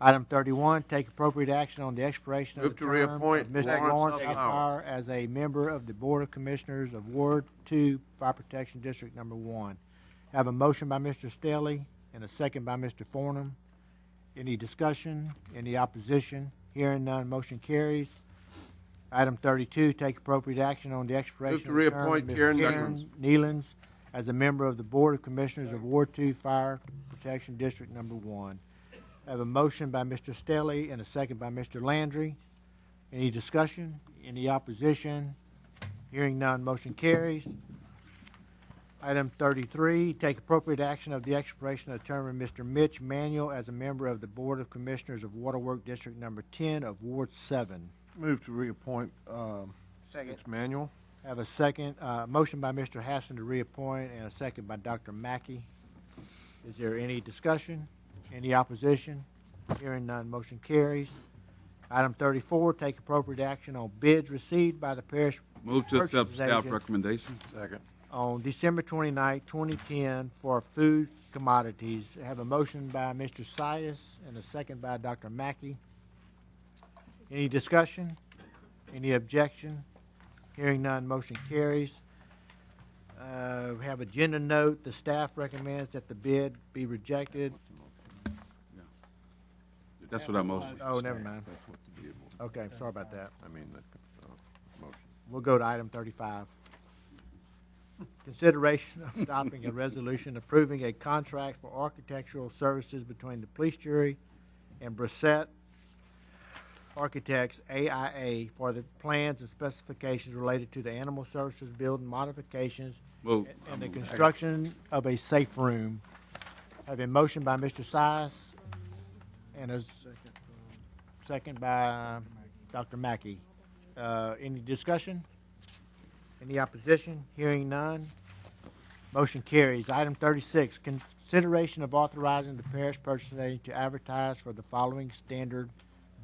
Item 31, take appropriate action on the expiration Move of the to term reappoint of Mr. Lawrence Lawrence Huffauer. Huffauer as a member of the Board of Commissioners of Ward 2, Fire Protection District Number 1. Have a motion by Mr. Stelly and a second by Mr. Fornum. Any discussion? Any opposition? Hearing none, motion carries. Item 32, take appropriate action on the expiration to of the term of reappoint Ms. Karen Nealons as a member of the Board of Commissioners of Ward 2, Fire Protection District Number 1. I have a motion by Mr. Stelly and a second by Mr. Landry. Any discussion? Any opposition? Hearing none, motion carries. Item 33, take appropriate action of the expiration of the term of Mr. Mitch Manuel as a member of the Board of Commissioners of Waterwork District Number 10 of Ward 7. Move to reappoint Second. Mitch Manuel. Have a second, motion by Mr. Hassan to reappoint and a second by Dr. Mackey. Is there any discussion? Any opposition? Hearing none, motion carries. Item 34, take appropriate action on bids received by the parish Move to accept purchase staff agent recommendation. Second. on December 29, 2010 for food commodities. I have a motion by Mr. Sias and a second by Dr. Mackey. Any discussion? Any objection? Hearing none, motion carries. We have agenda note. The staff recommends that the bid be rejected. That's what I motion. Oh, never mind. That's what the bid was. Okay, sorry about that. I mean, the motion. We'll go to item 35. Consideration of adopting a resolution approving a contract for architectural services between the police jury and Brissett Architects AIA for the plans and specifications related to the animal services building modifications Move. and the construction of a safe room. Have a motion by Mr. Size and a second by Dr. Mackey. Any discussion? Any opposition? Hearing none. Motion carries. Item 36, consideration of authorizing the parish purchasing agent to advertise for the following standard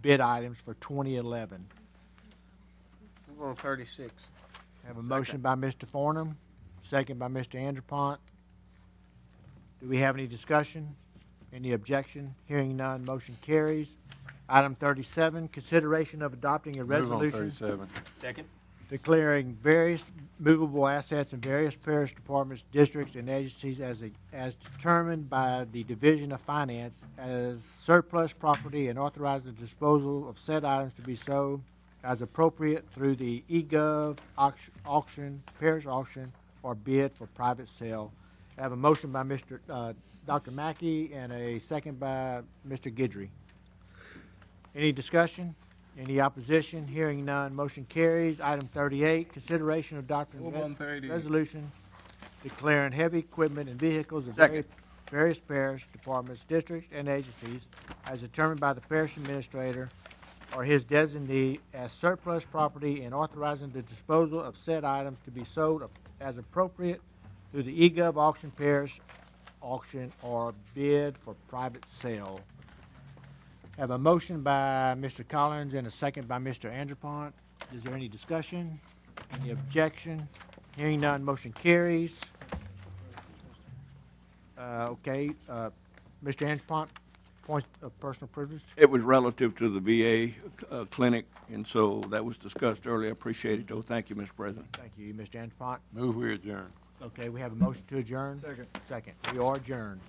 bid items for 2011. We're on 36. Have a motion by Mr. Fornum, second by Mr. Anderpont. Do we have any discussion? Any objection? Hearing none, motion carries. Item 37, consideration of adopting a Move on resolution 37. Second. declaring various movable assets in various parish departments, districts, and agencies as determined by the Division of Finance as surplus property and authorizing the disposal of said items to be sold as appropriate through the eGov auction, parish auction, or bid for private sale. I have a motion by Dr. Mackey and a second by Mr. Guidry. Any discussion? Any opposition? Hearing none, motion carries. Item 38, consideration of resolution declaring heavy equipment and vehicles of various parish departments, districts, and agencies as determined by the parish administrator or his designee as surplus property and authorizing the disposal of said items to be sold as appropriate through the eGov auction, parish auction, or bid for private sale. Have a motion by Mr. Collins and a second by Mr. Anderpont. Is there any discussion? Any objection? Hearing none, motion carries. Mr. Anderpont, point of personal privilege. It was relative to the VA clinic, and so that was discussed earlier. I appreciate it, though. Thank you, Mr. President. Thank you, Mr. Anderpont. Move we adjourn. Okay, we have a motion to adjourn. Second. We are adjourned.